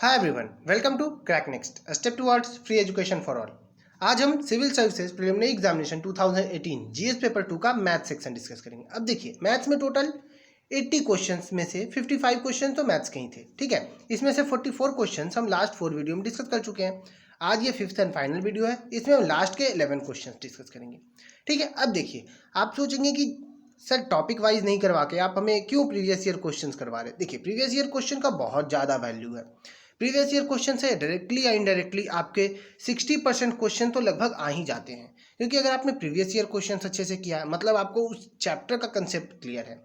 Hi everyone, welcome to Crack Next, a step towards free education for all. आज हम civil services preliminary examination 2018 GS paper 2 का math section discuss करेंगे। अब देखिए, maths में total 80 questions में से 55 क्वेश्चन तो मैथ्स के ही थे, ठीक है। इसमें से 44 क्वेश्चंस हम लास्ट 4 वीडियो में डिस्कस कर चुके हैं। आज ये 5th एंड फाइनल वीडियो है, इसमें हम लास्ट के 11 क्वेश्चंस डिस्कस करेंगे, ठीक है। अब देखिए, आप सोचेंगे कि सर टॉपिक वाइज नहीं करवा के आप हमें क्यों प्रीवियस ईयर क्वेश्चंस करवा रहे हैं। देखिए, प्रीवियस ईयर क्वेश्चन का बहुत ज़्यादा वैल्यू है। प्रीवियस ईयर क्वेश्चन से डायरेक्टली या इनडायरेक्टली आपके 60% क्वेश्चन तो लगभग आ ही जाते हैं, क्योंकि अगर आपने प्रीवियस ईयर क्वेश्चन अच्छे से किया है मतलब आपको उस चैप्टर का कंसेप्ट क्लियर है।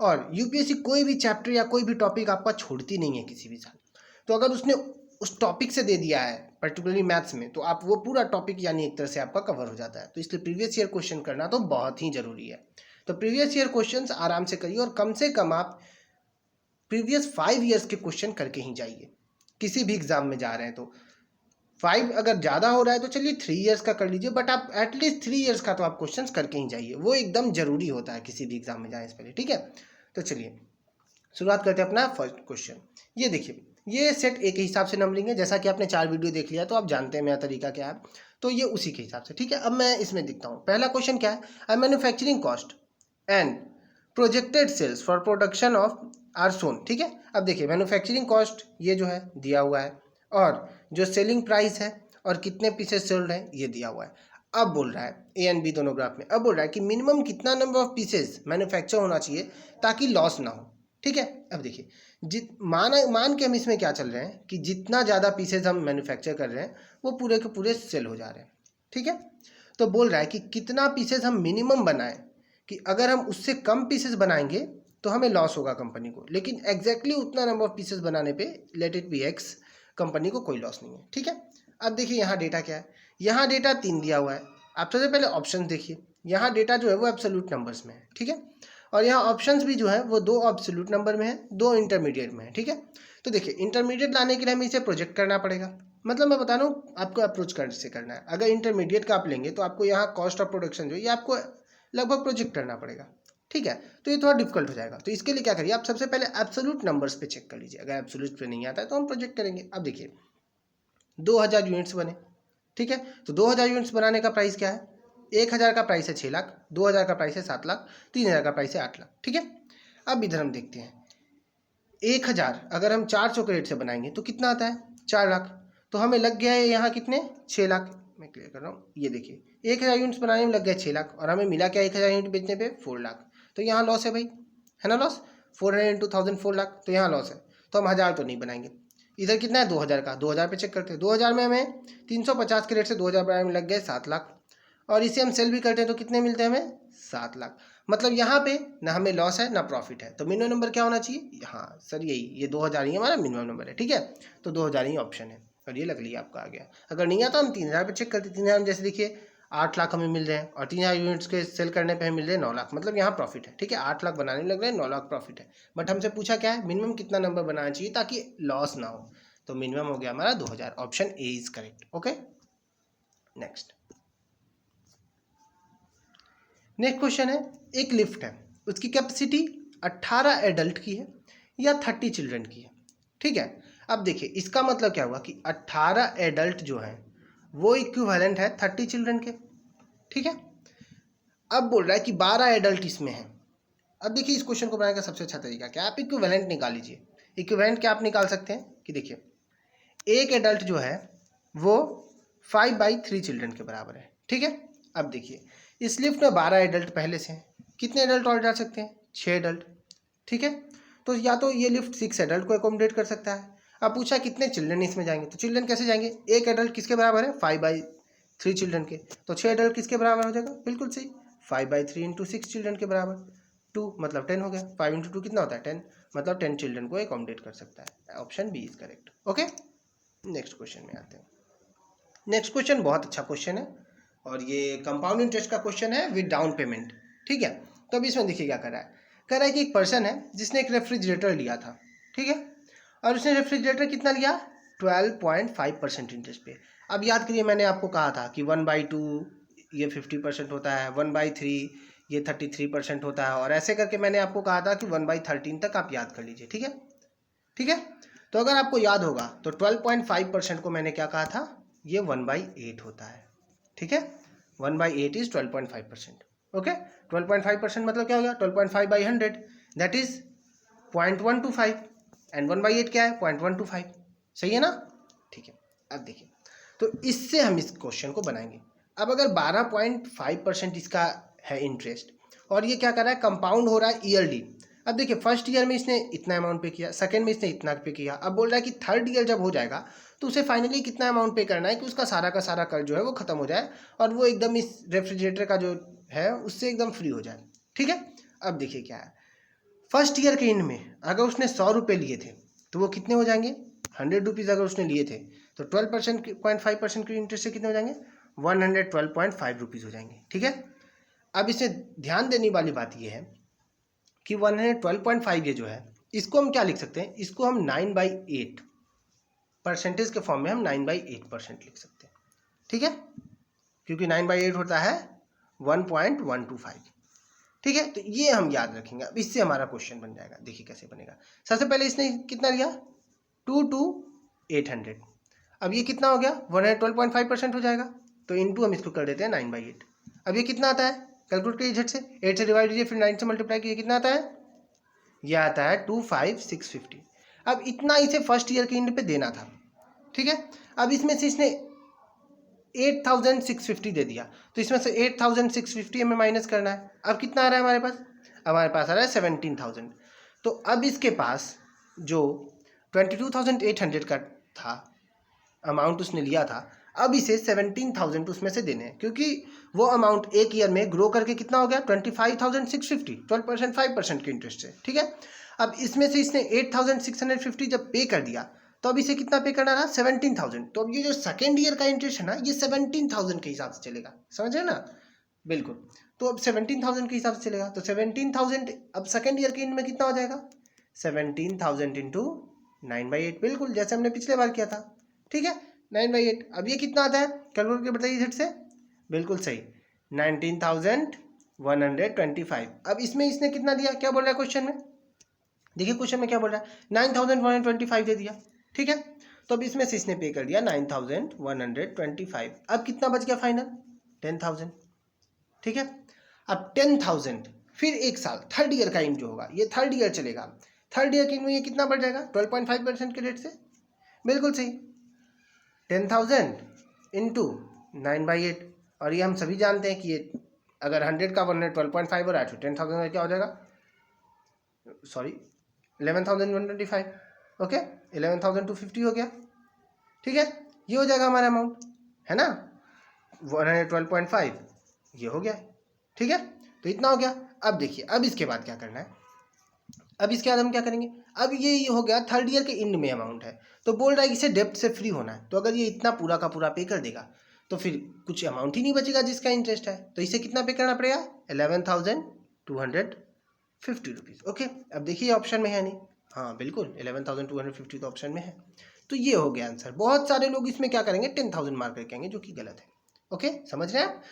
और यूपीएससी कोई भी चैप्टर या कोई भी टॉपिक आपका छोड़ती नहीं है किसी भी साल। तो अगर उसने उस टॉपिक से दे दिया है पर्टिकुलरली मैथ्स में, तो आप वो पूरा टॉपिक यानी एक तरह से आपका कवर हो जाता है। तो इसलिए प्रीवियस ईयर क्वेश्चन करना तो बहुत ही जरूरी है। तो प्रीवियस ईयर क्वेश्चन आराम से करिए और कम से कम आप प्रीवियस 5 ईयर्स के क्वेश्चन करके ही जाइए किसी भी एग्जाम में जा रहे हैं। तो 5 अगर ज़्यादा हो रहा है तो चलिए 3 ईयर्स का कर लीजिए, बट आप एटलीस्ट 3 ईयर्स का तो आप क्वेश्चन करके ही जाइए, वो एकदम जरूरी होता है किसी भी एग्जाम में जाए इससे पहले, ठीक है। तो चलिए शुरुआत करते हैं अपना फर्स्ट क्वेश्चन। ये देखिए, ये सेट ए के हिसाब से नंबरिंग है, जैसा कि आपने 4 वीडियो देख लिया तो आप जानते हैं मेरा तरीका क्या है। तो ये उसी के हिसाब से, ठीक है। अब मैं इसमें दिखता हूँ, पहला क्वेश्चन क्या है, a manufacturing cost and projected sales for production of आर सोन, ठीक है। अब देखिए, मैन्युफैक्चरिंग कॉस्ट ये जो है दिया हुआ है, और जो सेलिंग प्राइस है और कितने पीसेस सोल्ड हैं ये दिया हुआ है। अब बोल रहा है ए एंड बी दोनों ग्राफ में, अब बोल रहा है कि मिनिमम कितना नंबर ऑफ पीसेस मैन्युफैक्चर होना चाहिए ताकि लॉस ना हो, ठीक है। अब देखिए, मान के हम इसमें क्या चल रहे हैं कि जितना ज़्यादा पीसेस हम मैन्युफैक्चर कर रहे हैं वो पूरे के पूरे सेल हो जा रहे हैं, ठीक है। तो बोल रहा है कि कितना पीसेस हम मिनिमम बनाएं, कि अगर हम उससे कम पीसेस बनाएंगे तो हमें लॉस होगा कंपनी को, लेकिन एग्जैक्टली उतना नंबर ऑफ पीसेस बनाने पे let it be x, company को कोई लॉस नहीं है, ठीक है। अब देखिए यहाँ डेटा क्या है, यहाँ डेटा 3 दिया हुआ है। आप सबसे पहले ऑप्शन देखिए, यहाँ डेटा जो है वो एब्सोल्यूट नंबर्स में है, ठीक है। और यहाँ ऑप्शंस भी जो है वो 2 एब्सोल्यूट नंबर में है, 2 इंटरमीडिएट में है, ठीक है। तो देखिए, इंटरमीडिएट लाने के लिए हमें इसे प्रोजेक्ट करना पड़ेगा, मतलब मैं बता रहा हूँ आपको अप्रोच से करना है। अगर इंटरमीडिएट का आप लेंगे तो आपको यहाँ कॉस्ट ऑफ प्रोडक्शन जो है ये आपको लगभग प्रोजेक्ट करना पड़ेगा, ठीक है। तो ये थोड़ा डिफिकल्ट हो जाएगा। तो इसके लिए क्या करिए, आप सबसे पहले एब्सोल्यूट नंबर्स पे चेक कर लीजिए, अगर एब्सोल्यूट पे नहीं आता है तो हम प्रोजेक्ट करेंगे। अब देखिए 2000 यूनिट्स बने, ठीक है। तो 2000 यूनिट्स बनाने का प्राइस क्या है, 1000 का प्राइस है 6 लाख, 2000 का प्राइस है 7 लाख, 3000 का प्राइस है 8 लाख, ठीक है। अब इधर हम देखते हैं 1000 अगर हम 400 के रेट से बनाएंगे तो कितना आता है 4 लाख। तो हमें लग गया है यहाँ कितने 6 लाख। मैं क्लियर कर रहा हूँ, ये देखिए 1000 यूनिट्स बनाने में लग गया 6 लाख और हमें मिला क्या 1000 यूनिट बेचने पे 4 लाख। तो यहाँ लॉस है भाई, है ना लॉस, 400 इंटू 1000 4 लाख, तो यहाँ लॉस है। तो हम 1000 तो नहीं बनाएंगे। इधर कितना है 2000 का, 2000 पे चेक करते हैं। 2000 में हमें 350 के रेट से 2000 बनाने में लग गए 7 लाख, और इसे हम सेल भी करते हैं तो कितने मिलते हैं हमें 7 लाख। मतलब यहाँ पे ना हमें लॉस है ना प्रॉफिट है। तो मिनिमम नंबर क्या होना चाहिए, हाँ सर यही, ये 2000 ही हमारा मिनिमम नंबर है, ठीक है। तो 2000 ही ऑप्शन है, और ये लग लिया आपका आ गया। अगर नहीं आता हम 3000 पे चेक करते, 3000 में जैसे देखिए 8 लाख हमें मिल रहे हैं, और 3000 यूनिट्स के सेल करने पे हमें मिल रहे हैं 9 लाख, मतलब यहाँ प्रॉफिट है, ठीक है। 8 लाख बनाने में लग रहे हैं, 9 लाख प्रॉफिट है। बट हमसे पूछा क्या है, मिनिमम कितना नंबर बनाना चाहिए ताकि लॉस ना हो। तो मिनिमम हो गया हमारा 2000, option A is correct, okay. Next question है, एक लिफ्ट है, उसकी कैपेसिटी 18 एडल्ट की है या 30 चिल्ड्रन की है, ठीक है। अब देखिए इसका मतलब क्या हुआ कि 18 एडल्ट जो है वो इक्विवेलेंट है 30 चिल्ड्रन के, ठीक है। अब बोल रहा है कि 12 एडल्ट इसमें है। अब देखिए इस क्वेश्चन को बनाने का सबसे अच्छा तरीका क्या है, आप इक्विवेलेंट निकाल लीजिए। इक्विवेलेंट क्या आप निकाल सकते हैं कि देखिए एक एडल्ट जो है वो 5/3 चिल्ड्रन के बराबर है, ठीक है। अब देखिए इस लिफ्ट में 12 एडल्ट पहले से हैं, कितने एडल्ट और डाल सकते हैं 6 एडल्ट, ठीक है। तो या तो ये लिफ्ट 6 एडल्ट को एकोमोडेट कर सकता है। अब पूछा कितने चिल्ड्रन इसमें जाएंगे, तो चिल्ड्रन कैसे जाएंगे, एक एडल्ट किसके बराबर है 5/3 चिल्ड्रन के, तो 6 एडल्ट किसके बराबर हो जाएगा, बिल्कुल सही 5/3 इंटू 6 चिल्ड्रन के बराबर 2, मतलब 10 हो गया। 5 इंटू 2 कितना होता है 10, मतलब 10 चिल्ड्रन को एकोमोडेट कर सकता है। Option B is correct, okay. Next question में आते हैं। नेक्स्ट क्वेश्चन बहुत अच्छा क्वेश्चन है, और ये कंपाउंड इंटरेस्ट का क्वेश्चन है विद डाउन पेमेंट, ठीक है। तो अभी इसमें देखिए क्या कर रहा है, कह रहा है कि एक पर्सन है जिसने एक रेफ्रिजरेटर लिया था, ठीक है। और उसने रेफ्रिजरेटर कितना लिया 12.5% इंटरेस्ट पे। अब याद करिए मैंने आपको कहा था कि 1/2 ये 50% होता है, 1/3 ये 33% होता है, और ऐसे करके मैंने आपको कहा था कि 1/13 तक आप याद कर लीजिए, ठीक है, ठीक है। तो अगर आपको याद होगा तो 12.5% को मैंने क्या कहा था, ये 1/8 होता है, ठीक है। 1/8 इज 12.5%, ओके। 12.5% मतलब क्या हो गया, 12.5/100 दैट इज 0.125 एंड 1/8 क्या है, 0.125, सही है ना, ठीक है। अब देखिए, तो इससे हम इस क्वेश्चन को बनाएंगे। अब अगर 12.5% इसका है इंटरेस्ट और ये क्या कर रहा है, कंपाउंड हो रहा है ईयरली। अब देखिए फर्स्ट ईयर में इसने इतना अमाउंट पे किया, सेकंड में इसने इतना पे किया, अब बोल रहा है कि थर्ड ईयर जब हो जाएगा तो उसे फाइनली कितना अमाउंट पे करना है कि उसका सारा का सारा कर्ज जो है वो खत्म हो जाए और वो एकदम इस रेफ्रिजरेटर का जो है उससे एकदम फ्री हो जाए, ठीक है। अब देखिए क्या है, फर्स्ट ईयर के एंड में अगर उसने 100 रुपये लिए थे तो वो कितने हो जाएंगे, 100 रुपीज़ अगर उसने लिए थे तो 12.5% के इंटरेस्ट से कितने हो जाएंगे, 112.5 रुपीज़ हो जाएंगे, ठीक है। अब इसमें ध्यान देने वाली बात यह है कि 112.5 ये जो है इसको हम क्या लिख सकते हैं, इसको हम 9/8 परसेंटेज के फॉर्म में हम 9/8% लिख सकते हैं, ठीक है, क्योंकि 9/8 होता है 1.125, ठीक है। तो ये हम याद रखेंगे। अब इससे हमारा क्वेश्चन बन जाएगा, देखिए कैसे बनेगा। सबसे पहले इसने कितना लिया, 2 to 800, अब ये कितना हो गया, 112.5% हो जाएगा, तो इनटू हम इसको कर देते हैं 9/8। अब ये कितना आता है, कैलकुलेट करिए झट से, 8 से डिवाइड कीजिए फिर 9 से मल्टीप्लाई कीजिए, कितना आता है, ये आता है 25,650। अब इतना इसे फर्स्ट ईयर के एंड पे देना था, ठीक है। अब इसमें से इसने 8,650 दे दिया, तो इसमें से 8,650 हमें माइनस करना है। अब कितना आ रहा है हमारे पास, हमारे पास आ रहा है 17,000। तो अब इसके पास जो 22,800 का था अमाउंट उसने लिया था, अब इसे 17,000 उसमें से देने हैं, क्योंकि वो अमाउंट एक ईयर में ग्रो करके कितना हो गया, 25,650, 12.5% के इंटरेस्ट से, ठीक है। अब इसमें से इसने 8,650 जब पे कर दिया तो अब इसे कितना पे करना रहा, 17,000। तो अब ये जो सेकेंड ईयर का इंटरेस्ट है ना, ये 17,000 के हिसाब से चलेगा, समझ रहे ना, बिल्कुल। तो अब 17,000 के हिसाब से चलेगा, तो 17,000 अब सेकेंड ईयर के एंड में कितना हो जाएगा, 17,000 इंटू 9/8, बिल्कुल जैसे हमने पिछले बार किया था, ठीक है, 9/8। अब ये कितना आता है, कैलकुलेट करके बताइए झट से, बिल्कुल सही, 19,125। अब इसमें इसने कितना दिया, क्या बोल रहा है क्वेश्चन में, देखिए क्वेश्चन में क्या बोल रहा है, 9,125 दे दिया, ठीक है। तो अब इसमें से इसने पे कर दिया 9,125। अब कितना बच गया फाइनल, 10,000, ठीक है। अब 10,000 फिर एक साल थर्ड ईयर का एंड जो होगा, ये थर्ड ईयर चलेगा, थर्ड ईयर के एंड में ये कितना बढ़ जाएगा, 12.5% के रेट से, बिल्कुल सही, 10,000 इंटू 9/8। और ये हम सभी जानते हैं कि ये अगर 100 का 112.5 हो रहा है तो 10,000 क्या हो जाएगा, सॉरी 11,125, ओके, 11,250 हो गया, ठीक है। ये हो जाएगा हमारा अमाउंट, है ना, 112.5 ये हो गया, ठीक है। तो इतना हो गया। अब देखिए, अब इसके बाद क्या करना है, अब इसके बाद हम क्या करेंगे, अब ये हो गया थर्ड ईयर के एंड में अमाउंट है, तो बोल रहा है कि इसे डेब्ट से फ्री होना है, तो अगर ये इतना पूरा का पूरा पे कर देगा तो फिर कुछ अमाउंट ही नहीं बचेगा जिसका इंटरेस्ट है, तो इसे कितना पे करना पड़ेगा, 11,250 रुपीज़, ओके। अब देखिए ऑप्शन में है नहीं, हाँ बिल्कुल 11,250 तो ऑप्शन में है, तो ये हो गया आंसर। बहुत सारे लोग इसमें क्या करेंगे, 10,000 मार्क करके आएंगे, जो कि गलत है, ओके, समझ रहे हैं आप।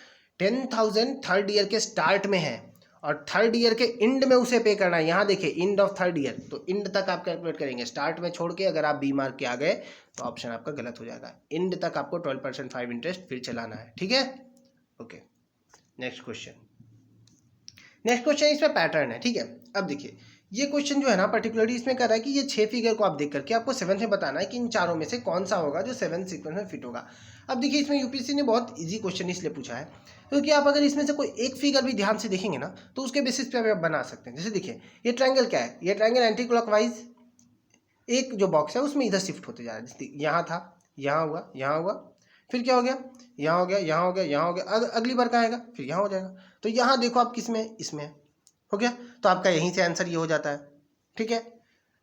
10,000 थर्ड ईयर के स्टार्ट में है और थर्ड ईयर के एंड में उसे पे करना है। यहाँ देखिए एंड ऑफ थर्ड ईयर, तो एंड तक आप कैलकुलेट करेंगे, स्टार्ट में छोड़ के अगर आप बी मार्क के आ गए तो ऑप्शन आपका गलत हो जाएगा। एंड तक आपको 12.5 इंटरेस्ट फिर चलाना है, ठीक है, okay. Next question, next question इसमें पैटर्न है, ठीक है। अब देखिए ये क्वेश्चन जो है ना पर्टिकुलरली इसमें कर रहा है कि ये 6 फिगर को आप देख करके आपको 7 में बताना है कि इन चारों में से कौन सा होगा जो 7 सीक्वेंस में फिट होगा। अब देखिए इसमें यूपीएससी ने बहुत इजी क्वेश्चन इसलिए पूछा है क्योंकि आप अगर इसमें से कोई एक फिगर भी ध्यान से देखेंगे ना तो उसके बेसिस पे आप बना सकते हैं। जैसे देखिए ये ट्रायंगल क्या है, ये ट्रायंगल एंटी क्लॉकवाइज एक जो बॉक्स है उसमें इधर शिफ्ट होते जा रहा है। जैसे यहाँ था, यहाँ हुआ, यहाँ हुआ, फिर क्या हो गया, यहाँ हो गया, यहाँ हो गया, यहाँ हो गया, अगली बार का आएगा फिर यहाँ हो जाएगा। तो यहाँ देखो आप किस में, इसमें हो गया, तो आपका यहीं से आंसर ये हो जाता है, ठीक है।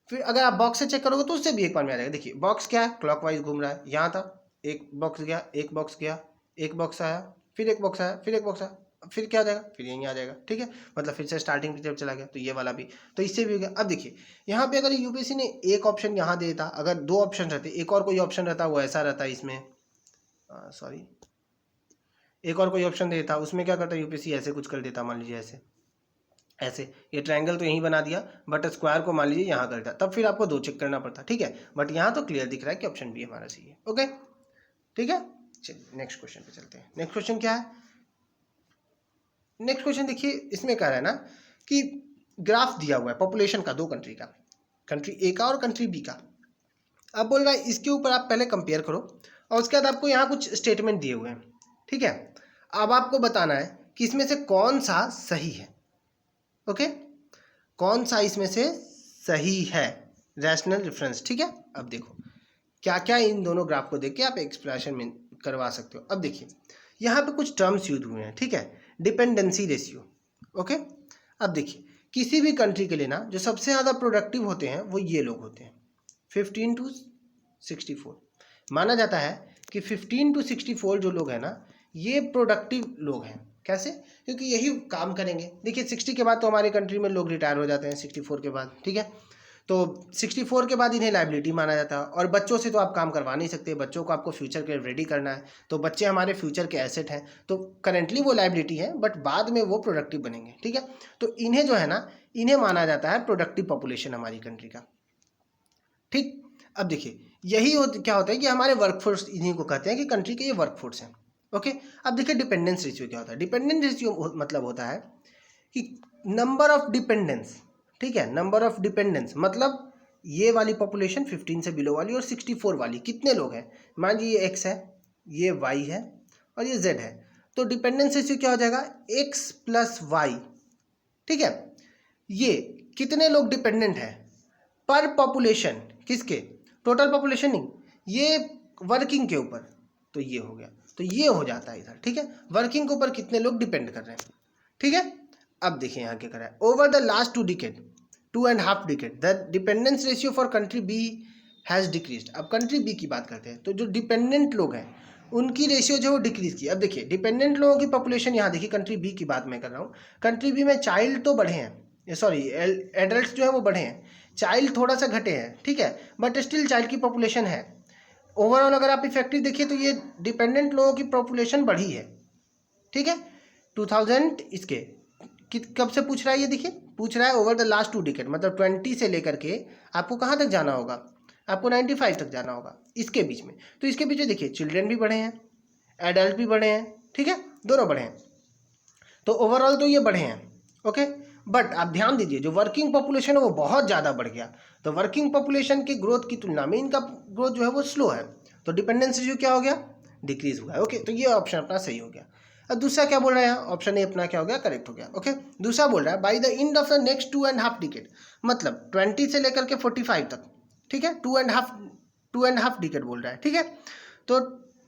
फिर अगर आप बॉक्स से चेक करोगे तो उससे भी एक बार में आ जाएगा। देखिए बॉक्स क्या है, क्लॉकवाइज घूम रहा है, यहाँ था, एक बॉक्स गया, एक बॉक्स गया, एक बॉक्स आया, फिर एक बॉक्स आया, फिर एक बॉक्स आया, फिर क्या हो जाएगा, फिर यहीं आ जाएगा, ठीक है। मतलब फिर से स्टार्टिंग की तरफ चला गया, तो ये वाला भी, तो इससे भी हो गया। अब देखिए यहाँ पे अगर यूपीएससी ने एक ऑप्शन यहाँ दे देता, अगर दो ऑप्शन रहते, एक और कोई ऑप्शन रहता वो ऐसा रहता इसमें, सॉरी एक और कोई ऑप्शन देता उसमें क्या करता यूपीएससी ऐसे कुछ कर देता, मान लीजिए ऐसे, ऐसे ये ट्रायंगल तो यहीं बना दिया, बट स्क्वायर को मान लीजिए यहाँ कर दिया, तब फिर आपको 2 चेक करना पड़ता, ठीक है। बट यहाँ तो क्लियर दिख रहा है कि ऑप्शन बी हमारा सही है। ओके, ठीक है। चलिए नेक्स्ट क्वेश्चन पे चलते हैं। नेक्स्ट क्वेश्चन क्या है? नेक्स्ट क्वेश्चन देखिए, इसमें कह रहा है ना कि ग्राफ दिया हुआ है पॉपुलेशन का 2 कंट्री का, कंट्री ए का और कंट्री बी का। अब बोल रहा है इसके ऊपर आप पहले कंपेयर करो और उसके बाद आपको यहाँ कुछ स्टेटमेंट दिए हुए हैं, ठीक है। अब आपको बताना है कि इसमें से कौन सा सही है। ओके, कौन सा इसमें से सही है, रैशनल रेफरेंस, ठीक है। अब देखो क्या क्या इन दोनों ग्राफ को देख के आप एक्सप्रेशन में करवा सकते हो। अब देखिए यहाँ पे कुछ टर्म्स यूज हुए हैं, ठीक है। Dependency ratio, okay. अब देखिए किसी भी कंट्री के लिए ना जो सबसे ज़्यादा प्रोडक्टिव होते हैं वो ये लोग होते हैं, 15 to 64। माना जाता है कि 15 to 64 जो लोग हैं ना ये प्रोडक्टिव लोग हैं। कैसे? क्योंकि यही काम करेंगे। देखिए 60 के बाद तो हमारे कंट्री में लोग रिटायर हो जाते हैं, 64 के बाद, ठीक है। तो 64 के बाद इन्हें लाइबिलिटी माना जाता है। और बच्चों से तो आप काम करवा नहीं सकते, बच्चों को आपको फ्यूचर के रेडी करना है, तो बच्चे हमारे फ्यूचर के एसेट हैं। तो करेंटली वो लाइबिलिटी है, बट बाद में वो प्रोडक्टिव बनेंगे, ठीक है। तो इन्हें जो है ना, इन्हें माना जाता है प्रोडक्टिव पॉपुलेशन हमारी कंट्री का, ठीक। अब देखिए यही क्या होता है कि हमारे वर्कफोर्स, इन्हीं को कहते हैं कि कंट्री के ये वर्कफोर्स हैं। ओके, अब देखिए डिपेंडेंस रेशियो क्या होता है। डिपेंडेंस रेशियो मतलब होता है कि नंबर ऑफ डिपेंडेंस, ठीक है। नंबर ऑफ डिपेंडेंस मतलब ये वाली पॉपुलेशन 15 से बिलो वाली और 64 वाली, कितने लोग हैं। मान लीजिए ये x है, ये y है और ये z है। तो डिपेंडेंस रेशियो क्या हो जाएगा, x प्लस वाई, ठीक है। ये कितने लोग डिपेंडेंट है पर पॉपुलेशन, किसके, टोटल पॉपुलेशन नहीं, ये वर्किंग के ऊपर। तो ये हो गया, तो ये हो जाता है इधर, ठीक है। वर्किंग के ऊपर कितने लोग डिपेंड कर रहे हैं, ठीक है। अब देखिए यहाँ क्या कर रहा है, over the last 2.5 decade the dependence ratio for country B has decreased. अब कंट्री बी की बात करते हैं, तो जो डिपेंडेंट लोग हैं उनकी रेशियो जो है वो डिक्रीज की। अब देखिए डिपेंडेंट लोगों की पॉपुलेशन यहाँ देखिए, कंट्री बी की बात मैं कर रहा हूँ। कंट्री बी में चाइल्ड तो बढ़े हैं, सॉरी एडल्ट जो है वो बढ़े हैं, चाइल्ड थोड़ा सा घटे हैं, ठीक है। बट स्टिल चाइल्ड की पॉपुलेशन है। ओवरऑल अगर आप इफेक्टिव देखिए तो ये डिपेंडेंट लोगों की पॉपुलेशन बढ़ी है, ठीक है। 2000 इसके कब से पूछ रहा है, ये देखिए पूछ रहा है ओवर द लास्ट 2 decade, मतलब 20 से लेकर के आपको कहाँ तक जाना होगा, आपको 95 तक जाना होगा, इसके बीच में। तो इसके बीच में देखिए चिल्ड्रन भी बढ़े हैं, एडल्ट भी बढ़े हैं, ठीक है, दोनों बढ़े हैं। तो ओवरऑल तो ये बढ़े हैं, ओके। बट आप ध्यान दीजिए जो वर्किंग पॉपुलेशन है वो बहुत ज़्यादा बढ़ गया। तो वर्किंग पॉपुलेशन की ग्रोथ की तुलना में इनका ग्रोथ जो है वो स्लो है। तो डिपेंडेंस रेशियो क्या हो गया, डिक्रीज हुआ है, ओके। तो ये ऑप्शन अपना सही हो गया। अब दूसरा क्या बोल रहा है, ऑप्शन ए अपना क्या हो गया, करेक्ट हो गया, ओके। दूसरा बोल रहा है by the end of the next 2.5 decade, मतलब 20 से लेकर के 45 तक, ठीक है। 2.5 decade बोल रहा है, ठीक है। तो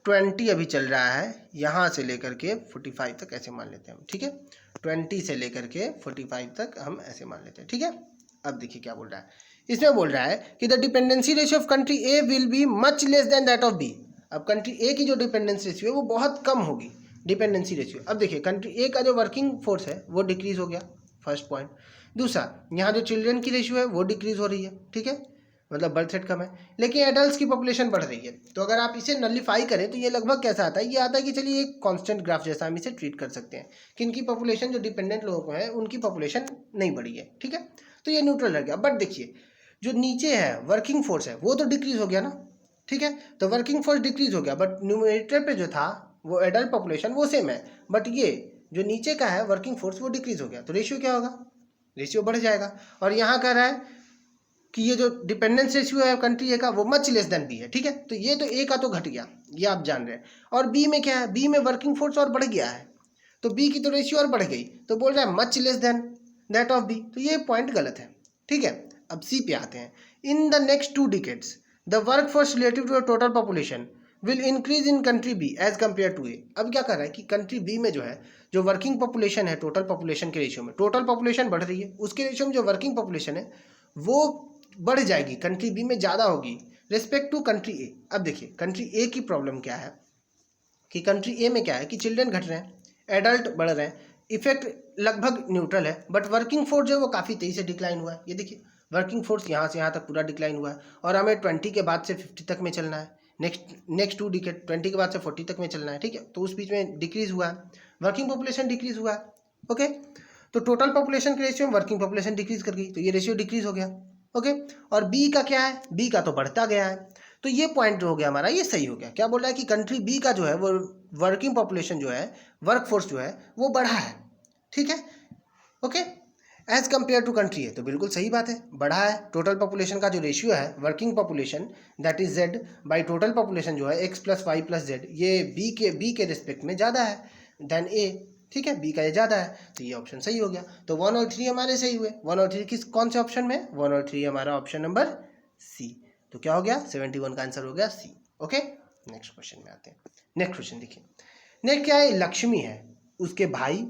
20 अभी चल रहा है, यहाँ से लेकर के 45 तक ऐसे मान लेते हैं हम, ठीक है। 20 से लेकर के 45 तक हम ऐसे मान लेते हैं, ठीक है। अब देखिए क्या बोल रहा है, इसमें बोल रहा है कि the dependency ratio of country A will be much less than that of B. अब कंट्री ए की जो डिपेंडेंस रेशियो है वो बहुत कम होगी, डिपेंडेंसी रेशियो। अब देखिए कंट्री ए का जो वर्किंग फोर्स है वो डिक्रीज हो गया, फर्स्ट पॉइंट। दूसरा, यहाँ जो चिल्ड्रन की रेशियो है वो डिक्रीज हो रही है, ठीक है, मतलब बर्थ रेट कम है, लेकिन एडल्ट्स की पॉपुलेशन बढ़ रही है। तो अगर आप इसे नलिफाई करें तो ये लगभग कैसा आता है, ये आता है कि चलिए एक कांस्टेंट ग्राफ जैसा हम इसे ट्रीट कर सकते हैं कि इनकी पॉपुलेशन जो डिपेंडेंट लोगों को है उनकी पॉपुलेशन नहीं बढ़ी है, ठीक है। तो ये न्यूट्रल रह गया। बट देखिए जो नीचे है वर्किंग फोर्स है वो तो डिक्रीज हो गया ना, ठीक है। तो वर्किंग फोर्स डिक्रीज हो गया, बट न्यूमरेटर पे जो था वो एडल्ट पॉपुलेशन वो सेम है, बट ये जो नीचे का है वर्किंग फोर्स वो डिक्रीज हो गया। तो रेशियो क्या होगा, रेशियो बढ़ जाएगा। और यहाँ कह रहा है कि ये जो डिपेंडेंस रेशियो है कंट्री ए का वो मच लेस देन बी है, ठीक है। तो ये तो ए का तो घट गया, ये आप जान रहे हैं। और बी में क्या है, बी में वर्किंग फोर्स और बढ़ गया है, तो बी की तो रेशियो और बढ़ गई, तो बोल रहा है much less than that of B. तो ये पॉइंट गलत है, ठीक है। अब सी पे आते हैं। In the next 2 decades the work force relative to the total population will increase in country B as compare to A. अब क्या कर रहा है कि कंट्री बी में जो है जो वर्किंग पॉपुलेशन है टोटल पॉपुलेशन के रेशियो में, टोटल पॉपुलेशन बढ़ रही है, उसके रेशियो में जो वर्किंग पॉपुलेशन है वो बढ़ जाएगी, कंट्री बी में ज़्यादा होगी रिस्पेक्ट टू कंट्री ए। अब देखिए कंट्री ए की प्रॉब्लम क्या है कि कंट्री ए में क्या है कि चिल्ड्रन घट रहे हैं, एडल्ट बढ़ रहे हैं, इफेक्ट लगभग न्यूट्रल है, बट वर्किंग फोर्स जो है वो काफ़ी तेज़ी से डिक्लाइन हुआ है। ये देखिए वर्किंग फोर्स यहाँ से यहाँ तक पूरा डिक्लाइन हुआ है, और हमें 20 के बाद से 50 तक में चलना है, नेक्स्ट 2 decade 20 के बाद से 40 तक में चलना है, ठीक है। तो उस बीच में डिक्रीज हुआ है, वर्किंग पॉपुलेशन डिक्रीज हुआ है, ओके। तो टोटल पॉपुलेशन के रेशियो में वर्किंग पॉपुलेशन डिक्रीज कर गई, तो ये रेशियो डिक्रीज हो गया। ओके, और बी का क्या है, बी का तो बढ़ता गया है। तो ये पॉइंट जो हो गया हमारा, ये सही हो गया। क्या बोल रहा है कि कंट्री बी का जो है वो वर्किंग पॉपुलेशन जो है, वर्क फोर्स जो है वो बढ़ा है। ठीक है, okay, as compare to country है, तो बिल्कुल सही बात है, बढ़ा है। टोटल पॉपुलेशन का जो रेशियो है working population that is Z by total population जो है X plus Y plus Z, ये बी के रिस्पेक्ट में ज़्यादा है देन ए। ठीक है, बी का ये ज़्यादा है, तो ये ऑप्शन सही हो गया। तो 1 और 3 हमारे सही हुए। 1 और 3 किस कौन से ऑप्शन में, 1 और 3 हमारा ऑप्शन नंबर सी। तो क्या हो गया, 71 का आंसर हो गया सी। ओके, नेक्स्ट क्वेश्चन में आते हैं। नेक्स्ट क्वेश्चन देखिए, नेक्स्ट क्या है, लक्ष्मी है, उसके भाई,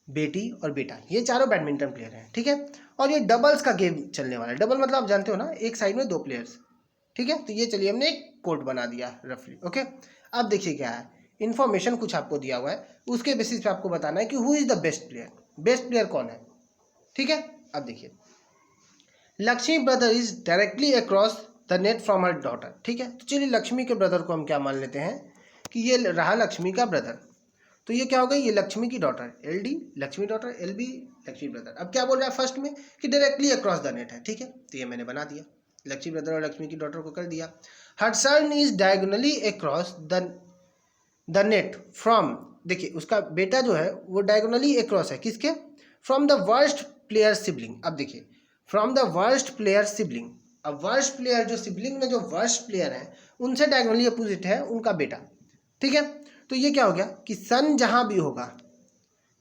बेटी और बेटा, ये चारों बैडमिंटन प्लेयर हैं। ठीक है, और ये डबल्स का गेम चलने वाला है। डबल मतलब आप जानते हो ना, एक साइड में 2 प्लेयर्स। ठीक है, तो ये चलिए हमने एक कोर्ट बना दिया रफली। ओके, अब देखिए क्या है, इन्फॉर्मेशन कुछ आपको दिया हुआ है, उसके बेसिस पे आपको बताना है कि who is the best player, best player कौन है। ठीक है, अब देखिए, Lakshmi brother is directly across the net from her daughter. ठीक है, तो चलिए लक्ष्मी के ब्रदर को हम क्या मान लेते हैं कि ये रहा लक्ष्मी का ब्रदर। तो ये क्या हो गई, ये लक्ष्मी की daughter, L D Lakshmi daughter, L B Lakshmi brother. अब क्या बोल रहा है फर्स्ट में कि डायरेक्टली अक्रॉस द नेट है। ठीक है, तो ये मैंने बना दिया, लक्ष्मी ब्रदर और लक्ष्मी की डॉटर को कर दिया। Her son is diagonally across the net from, देखिए उसका बेटा जो है वो डायगोनली अक्रॉस है किसके, from the worst player sibling. अब देखिए, from the worst player sibling, अब वर्स्ट प्लेयर जो सिबलिंग में जो वर्स्ट प्लेयर है उनसे डायगोनली अपोजिट है उनका बेटा। ठीक है, तो ये क्या हो गया कि सन जहां भी होगा,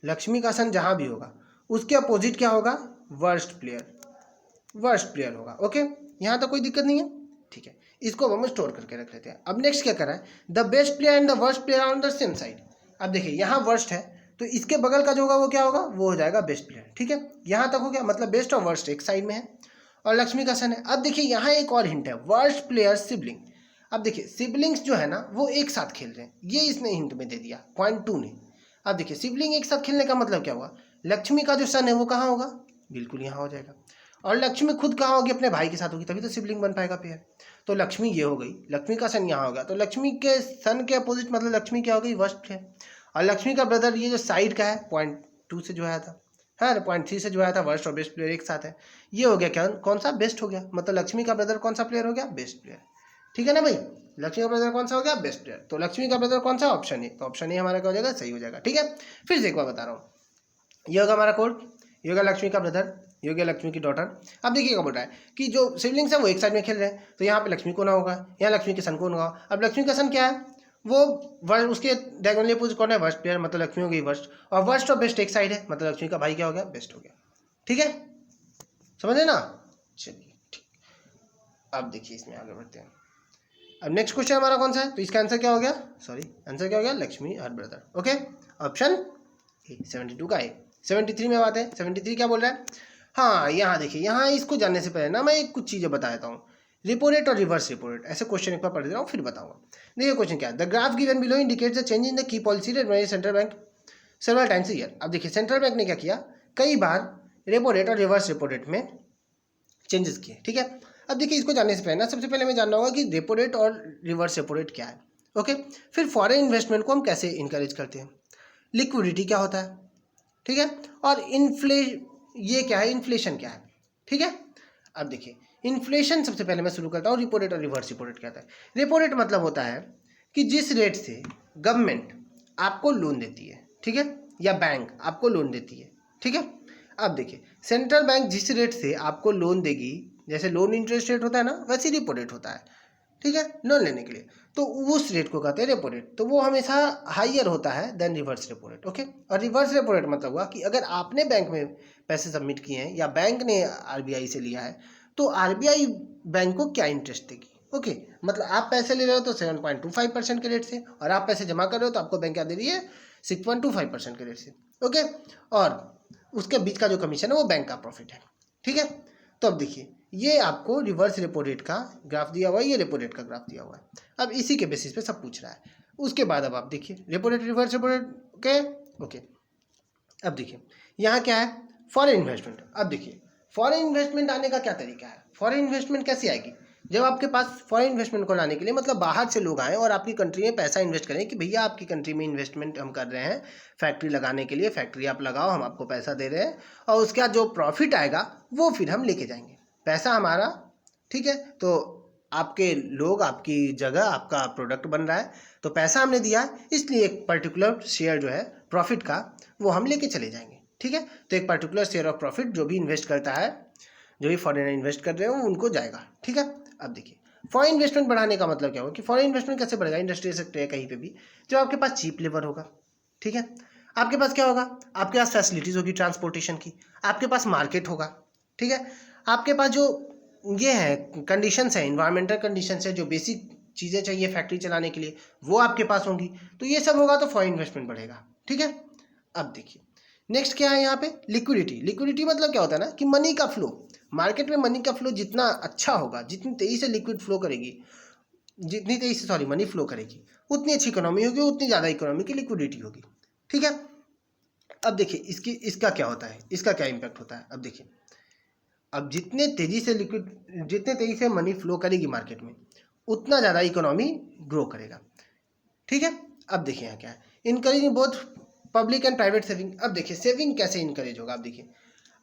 लक्ष्मी का सन जहां भी होगा उसके अपोजिट क्या होगा, वर्स्ट प्लेयर होगा। ओके, यहां तो कोई दिक्कत नहीं है। ठीक है, इसको हम स्टोर करके रख लेते हैं। अब नेक्स्ट क्या कर रहा है, the best player and the worst player on the same side. अब देखिए यहाँ वर्स्ट है तो इसके बगल का जो होगा वो क्या होगा, वो हो जाएगा बेस्ट प्लेयर। ठीक है, यहाँ तक हो गया, मतलब बेस्ट और वर्स्ट एक साइड में है और लक्ष्मी का सन है। अब देखिए यहाँ एक और हिंट है, वर्स्ट प्लेयर सिबलिंग। अब देखिए सिबलिंग्स जो है ना वो एक साथ खेल रहे हैं, ये इसने हिंट में दे दिया पॉइंट 2 ने। अब देखिए सिबलिंग एक साथ खेलने का मतलब क्या हुआ, लक्ष्मी का जो सन है वो कहाँ होगा, बिल्कुल यहाँ हो जाएगा। और लक्ष्मी खुद कहाँ होगी, अपने भाई के साथ होगी, तभी तो सिबलिंग बन पाएगा पेयर। तो लक्ष्मी ये हो गई, लक्ष्मी का सन यहाँ होगा, तो लक्ष्मी के सन के अपोजिट मतलब लक्ष्मी क्या हो गई, वर्स्ट प्लेयर। और लक्ष्मी का ब्रदर ये जो साइड का है पॉइंट 2 से जो आया था, है पॉइंट 3 से जो आया था, वर्स्ट और बेस्ट प्लेयर एक साथ है, ये हो गया क्या, कौन सा, बेस्ट हो गया। मतलब लक्ष्मी का ब्रदर कौन सा प्लेयर हो गया, बेस्ट प्लेयर। ठीक है ना भाई, लक्ष्मी का ब्रदर कौन सा हो गया, बेस्ट प्लेयर। तो लक्ष्मी का ब्रदर कौन सा, ऑप्शन ए। तो ऑप्शन ए हमारा क्या हो जाएगा, सही हो जाएगा। ठीक है, फिर से एक बार बता रहा हूँ, ये होगा हमारा कोड, ये होगा लक्ष्मी का ब्रदर, ये हो गया लक्ष्मी की डॉटर। अब देखिएगा बोल रहा है कि जो सिबलिंग्स है वो एक साइड में खेल रहे हैं, तो यहाँ पे लक्ष्मी को ना होगा, यहाँ लक्ष्मी के सन को ना होगा। अब लक्ष्मी का सन क्या है, वो उसके डायगोनली अपोजिट कौन है, वर्स्ट प्लेयर, मतलब लक्ष्मी हो गई वर्स्ट, और वर्स्ट और बेस्ट एक साइड है, मतलब लक्ष्मी का भाई क्या हो गया, बेस्ट हो गया। ठीक है, समझे ना, चलिए ठीक। अब देखिए इसमें आगे बढ़ते हैं। अब नेक्स्ट क्वेश्चन हमारा कौन सा है, तो इसका आंसर क्या हो गया, सॉरी आंसर क्या हो गया, Lakshmi her brother. Okay, option A 72 का ए। 73 में बात है, 73 क्या बोल रहा है, हाँ यहाँ देखिए, यहाँ इसको जानने से पहले ना मैं कुछ चीज़ें बता देता हूँ, रिपो रेट और रिवर्स रिपो रेट, ऐसे क्वेश्चन एक बार पढ़ दे रहा हूँ फिर बताऊंगा। देखिए क्वेश्चन क्या है, the graph given below indicates the change in the key policy rate by central bank several times a year. अब देखिए सेंट्रल बैंक ने क्या किया, कई बार रेपो रेट और रिवर्स रेपो रेट में चेंजेस किए। ठीक है, अब देखिए इसको जानने से पहले ना सबसे पहले हमें जानना होगा कि रेपो रेट और रिवर्स रेपो रेट क्या है। ओके, फिर फॉरेन इन्वेस्टमेंट को हम कैसे इंकरेज करते हैं, लिक्विडिटी क्या होता है, ठीक है, और ये क्या है, इन्फ्लेशन क्या है। ठीक है, अब देखिए इन्फ्लेशन सबसे पहले मैं शुरू करता हूँ, रेपो रेट और रिवर्स रेपो रेट क्या होता है। रेपो रेट मतलब होता है कि जिस रेट से गवर्नमेंट आपको लोन देती है, ठीक है, या बैंक आपको लोन देती है। ठीक है, अब देखिए सेंट्रल बैंक जिस रेट से आपको लोन देगी, जैसे लोन इंटरेस्ट रेट होता है ना, वैसे रेपो रेट होता है। ठीक है, लोन लेने के लिए, तो उस रेट को कहते हैं रेपो रेट, तो वो हमेशा हाईयर होता है then reverse repo rate. Okay, और रिवर्स रेपो रेट मतलब हुआ कि अगर आपने बैंक में पैसे सबमिट किए हैं या बैंक ने आरबीआई से लिया है, तो आरबीआई बैंक को क्या इंटरेस्ट देगी। ओके, मतलब आप पैसे ले रहे हो तो 7.25% के रेट से, और आप पैसे जमा कर रहे हो तो आपको बैंक क्या दे रही है, 6.25% के रेट से। ओके, और उसके बीच का जो कमीशन है वो बैंक का प्रॉफिट है। ठीक है, तो अब देखिए ये आपको रिवर्स रेपो रेट का ग्राफ दिया हुआ है, ये रेपो रेट का ग्राफ दिया हुआ है। अब इसी के बेसिस पे सब पूछ रहा है। उसके बाद अब आप देखिए repo rate reverse repo rate. Okay, अब देखिए यहाँ क्या है, फॉरेन इन्वेस्टमेंट। अब देखिए फॉरेन इन्वेस्टमेंट आने का क्या तरीका है, फॉरेन इन्वेस्टमेंट कैसे आएगी, जब आपके पास फॉरेन इन्वेस्टमेंट को लाने के लिए मतलब बाहर से लोग आएँ और आपकी कंट्री में पैसा इन्वेस्ट करें कि भैया आपकी कंट्री में इन्वेस्टमेंट हम कर रहे हैं, फैक्ट्री लगाने के लिए, फैक्ट्री आप लगाओ, हम आपको पैसा दे रहे हैं और उसके बाद जो प्रॉफिट आएगा वो फिर हम लेके जाएंगे, पैसा हमारा, ठीक है। तो आपके लोग, आपकी जगह, आपका प्रोडक्ट बन रहा है, तो पैसा हमने दिया है, इसलिए एक पर्टिकुलर शेयर जो है प्रॉफिट का वो हम लेके चले जाएंगे, ठीक है। तो एक पर्टिकुलर शेयर ऑफ प्रॉफिट जो भी इन्वेस्ट करता है, जो भी फॉरेनर इन्वेस्ट कर रहे हो उनको जाएगा, ठीक है। अब देखिए फॉरेन इन्वेस्टमेंट बढ़ाने का मतलब क्या होगा कि फॉरेन इन्वेस्टमेंट कैसे बढ़ेगा, इंडस्ट्रियल सेक्टर है कहीं पे भी, जब आपके पास चीप लेबर होगा, ठीक है। आपके पास क्या होगा, आपके पास फैसिलिटीज़ होगी ट्रांसपोर्टेशन की, आपके पास मार्केट होगा, ठीक है। आपके पास जो ये है कंडीशंस है, इन्वायरमेंटल कंडीशंस है, जो बेसिक चीज़ें चाहिए फैक्ट्री चलाने के लिए वो आपके पास होंगी, तो ये सब होगा तो फॉरेन इन्वेस्टमेंट बढ़ेगा, ठीक है। अब देखिए नेक्स्ट क्या है यहाँ पे, लिक्विडिटी। लिक्विडिटी मतलब क्या होता है ना कि मनी का फ्लो, मार्केट में मनी का फ्लो जितना अच्छा होगा, जितनी तेज़ी से लिक्विड फ्लो करेगी, जितनी तेज़ी से मनी फ्लो करेगी, उतनी अच्छी इकोनॉमी होगी, उतनी ज़्यादा इकोनॉमी की लिक्विडिटी होगी, ठीक है। अब देखिए इसका क्या होता है, इसका क्या इम्पैक्ट होता है। अब देखिए अब जितने तेज़ी से मनी फ्लो करेगी मार्केट में, उतना ज़्यादा इकोनॉमी ग्रो करेगा, ठीक है। अब देखिए यहाँ क्या है, encouraging both public and private saving. अब देखिए सेविंग कैसे इनकरेज होगा। अब देखिए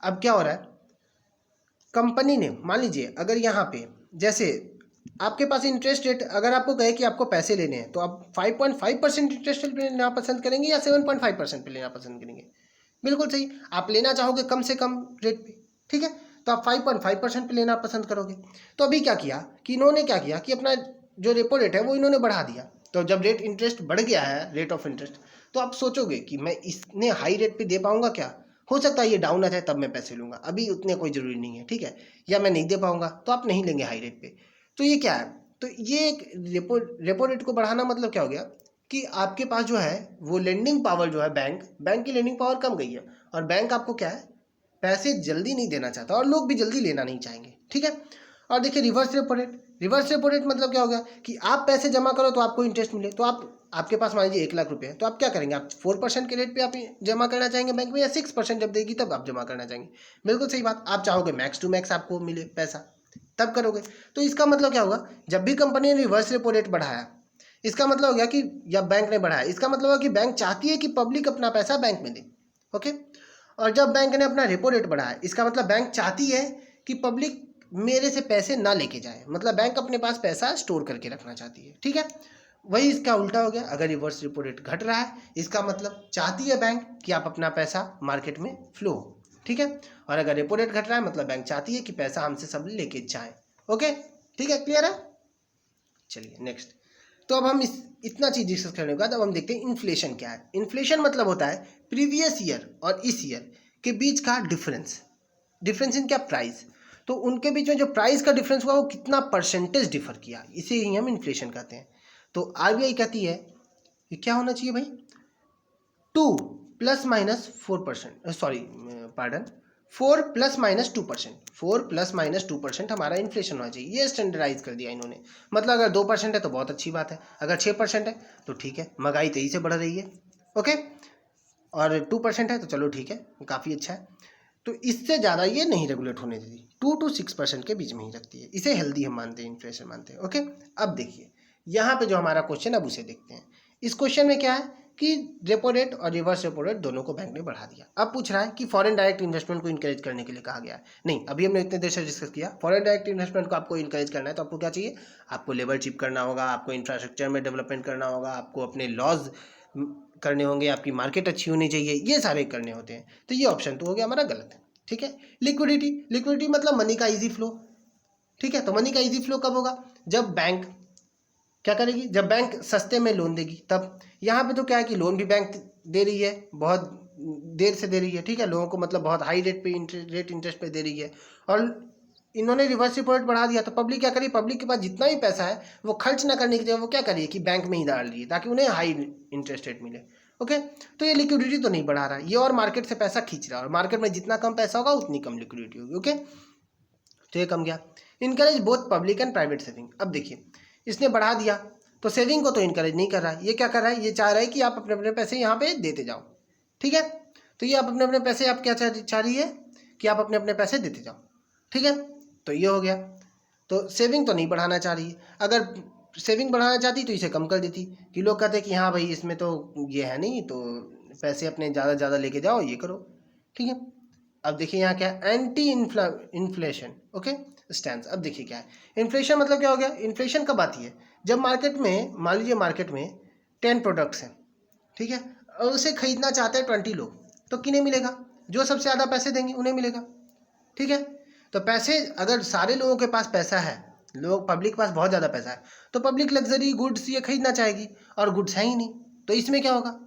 अब क्या हो रहा है, कंपनी ने मान लीजिए अगर यहाँ पे जैसे आपके पास इंटरेस्ट रेट, अगर आपको कहे कि आपको पैसे लेने हैं तो आप 5.5% इंटरेस्ट रेट पे लेना पसंद करेंगे या 7.5% पे लेना पसंद करेंगे। बिल्कुल सही, आप लेना चाहोगे कम से कम रेट पे, ठीक है, तो आप 5.5% पे लेना पसंद करोगे। तो अभी क्या किया कि इन्होंने क्या किया कि अपना जो रेपो रेट है वो इन्होंने बढ़ा दिया। तो जब रेट इंटरेस्ट बढ़ गया है, रेट ऑफ इंटरेस्ट, तो आप सोचोगे कि मैं इतने हाई रेट पे दे पाऊंगा क्या, हो सकता है ये डाउन आ जाए तब मैं पैसे लूँगा, अभी उतने कोई ज़रूरी नहीं है, ठीक है, या मैं नहीं दे पाऊंगा तो आप नहीं लेंगे हाई रेट पे। तो ये क्या है, तो ये एक रेपो रेट को बढ़ाना मतलब क्या हो गया कि आपके पास जो है वो लेंडिंग पावर जो है, बैंक की लेंडिंग पावर कम गई है, और बैंक आपको क्या है पैसे जल्दी नहीं देना चाहता और लोग भी जल्दी लेना नहीं चाहेंगे, ठीक है। और देखिए reverse repo rate, reverse repo rate मतलब क्या हो गया कि आप पैसे जमा करो तो आपको इंटरेस्ट मिले, तो आपके पास मान लीजिए 1 लाख रुपए है, तो आप क्या करेंगे, आप 4% के रेट पे आप जमा करना चाहेंगे बैंक में, या 6% जब देगी तब आप जमा करना चाहेंगे। बिल्कुल सही बात, आप चाहोगे मैक्स टू मैक्स आपको मिले पैसा, तब करोगे। तो इसका मतलब क्या होगा, जब भी कंपनी ने रिवर्स रेपो रेट बढ़ाया, इसका मतलब हो गया कि या बैंक ने बढ़ाया, इसका मतलब है कि बैंक चाहती है कि पब्लिक अपना पैसा बैंक में दे, ओके। और जब बैंक ने अपना रेपो रेट बढ़ाया, इसका मतलब बैंक चाहती है कि पब्लिक मेरे से पैसे ना लेके जाए, मतलब बैंक अपने पास पैसा स्टोर करके रखना चाहती है, ठीक है। वही इसका उल्टा हो गया, अगर रिवर्स रेपो रेट घट रहा है इसका मतलब चाहती है बैंक कि आप अपना पैसा मार्केट में फ्लो हो, ठीक है। और अगर रेपो रेट घट रहा है मतलब बैंक चाहती है कि पैसा हमसे सब लेके जाए, ओके, ठीक है, क्लियर है। चलिए नेक्स्ट, तो अब हम इतना चीज़ डिस्कस करने के बाद अब हम देखते हैं इन्फ्लेशन क्या है। इन्फ्लेशन मतलब होता है प्रीवियस ईयर और इस ईयर के बीच का डिफरेंस, डिफरेंस इन क्या, प्राइस। तो उनके बीच में जो प्राइस का डिफरेंस हुआ वो कितना परसेंटेज डिफर किया, इसे ही हम इन्फ्लेशन कहते हैं। तो आरबीआई कहती है कि क्या होना चाहिए भाई, 2 ± 4%, सॉरी पार्डन 4 ± 2%, 4 ± 2% हमारा इन्फ्लेशन होना चाहिए, ये स्टैंडर्डाइज कर दिया इन्होंने। मतलब अगर 2% है तो बहुत अच्छी बात है, अगर 6% है तो ठीक है, महंगाई तेजी से बढ़ रही है, ओके, और 2% है तो चलो ठीक है, काफ़ी अच्छा है। तो इससे ज़्यादा ये नहीं रेगुलेट होने देती, 2 to 6% के बीच में ही रखती है, इसे हेल्दी हम मानते हैं, इन्फ्लेशन मानते हैं, ओके। अब देखिए यहाँ पे जो हमारा क्वेश्चन अब उसे देखते हैं। इस क्वेश्चन में क्या है कि रेपो रेट और रिवर्स रेपो रेट दोनों को बैंक ने बढ़ा दिया। अब पूछ रहा है कि फॉरेन डायरेक्ट इन्वेस्टमेंट को इनकरेज करने के लिए कहा गया है। नहीं, अभी हमने इतने देर से डिस्कस किया, फॉरेन डायरेक्ट इन्वेस्टमेंट को आपको इनकरेज करना है तो आपको क्या चाहिए, आपको लेबर चिप करना होगा, आपको इंफ्रास्ट्रक्चर में डेवलपमेंट करना होगा, आपको अपने लॉज करने होंगे, आपकी मार्केट अच्छी होनी चाहिए, ये सारे करने होते हैं। तो ये ऑप्शन तो हो गया हमारा गलत है, ठीक है। लिक्विडिटी, लिक्विडिटी मतलब मनी का इजी फ्लो, ठीक है। तो मनी का इजी फ्लो कब होगा, जब बैंक क्या करेगी, जब बैंक सस्ते में लोन देगी तब। यहाँ पे तो क्या है कि लोन भी बैंक दे रही है, बहुत देर से दे रही है, ठीक है, लोगों को मतलब बहुत हाई रेट पे इंटरेस्ट पे दे रही है। और इन्होंने रिवर्स रेपो रेट बढ़ा दिया तो पब्लिक क्या करी, पब्लिक के पास जितना भी पैसा है वो खर्च ना करने की जगह वो क्या करिए कि बैंक में ही डाल रही है ताकि उन्हें हाई इंटरेस्ट रेट मिले, ओके। तो ये लिक्विडिटी तो नहीं बढ़ा रहा है ये, और मार्केट से पैसा खींच रहा है, और मार्केट में जितना कम पैसा होगा उतनी कम लिक्विडिटी होगी, ओके। तो ये कम गया। Encourage both public and private saving. अब देखिए इसने बढ़ा दिया तो सेविंग को तो इनकरेज नहीं कर रहा है, ये क्या कर रहा है, ये चाह रहा है कि आप अपने अपने पैसे यहाँ पे देते जाओ, ठीक है। तो ये आप अपने अपने पैसे, आप क्या चाह रही है कि आप अपने अपने पैसे देते जाओ, ठीक है। तो ये हो गया। तो सेविंग तो नहीं बढ़ाना चाह रही है। अगर सेविंग बढ़ाना चाहती तो इसे कम कर देती, कि लोग कहते हैं कि हाँ भाई इसमें तो ये है नहीं, तो पैसे अपने ज़्यादा ज़्यादा लेके जाओ, ये करो, ठीक है। अब देखिए यहाँ क्या है, एंटी इन्फ्लेशन, ओके स्टैंड। अब देखिए क्या है, इन्फ्लेशन मतलब क्या हो गया, इन्फ्लेशन कब आती है, जब मार्केट में, मान लीजिए मार्केट में 10 प्रोडक्ट्स हैं, ठीक है, और उसे खरीदना चाहते हैं 20 लोग, तो किन्हें मिलेगा, जो सबसे ज़्यादा पैसे देंगे उन्हें मिलेगा, ठीक है। तो पैसे, अगर सारे लोगों के पास पैसा है, लोग, पब्लिक के पास बहुत ज़्यादा पैसा है, तो पब्लिक लग्जरी गुड्स ये खरीदना चाहेगी, और गुड्स है ही नहीं, तो इसमें क्या होगा,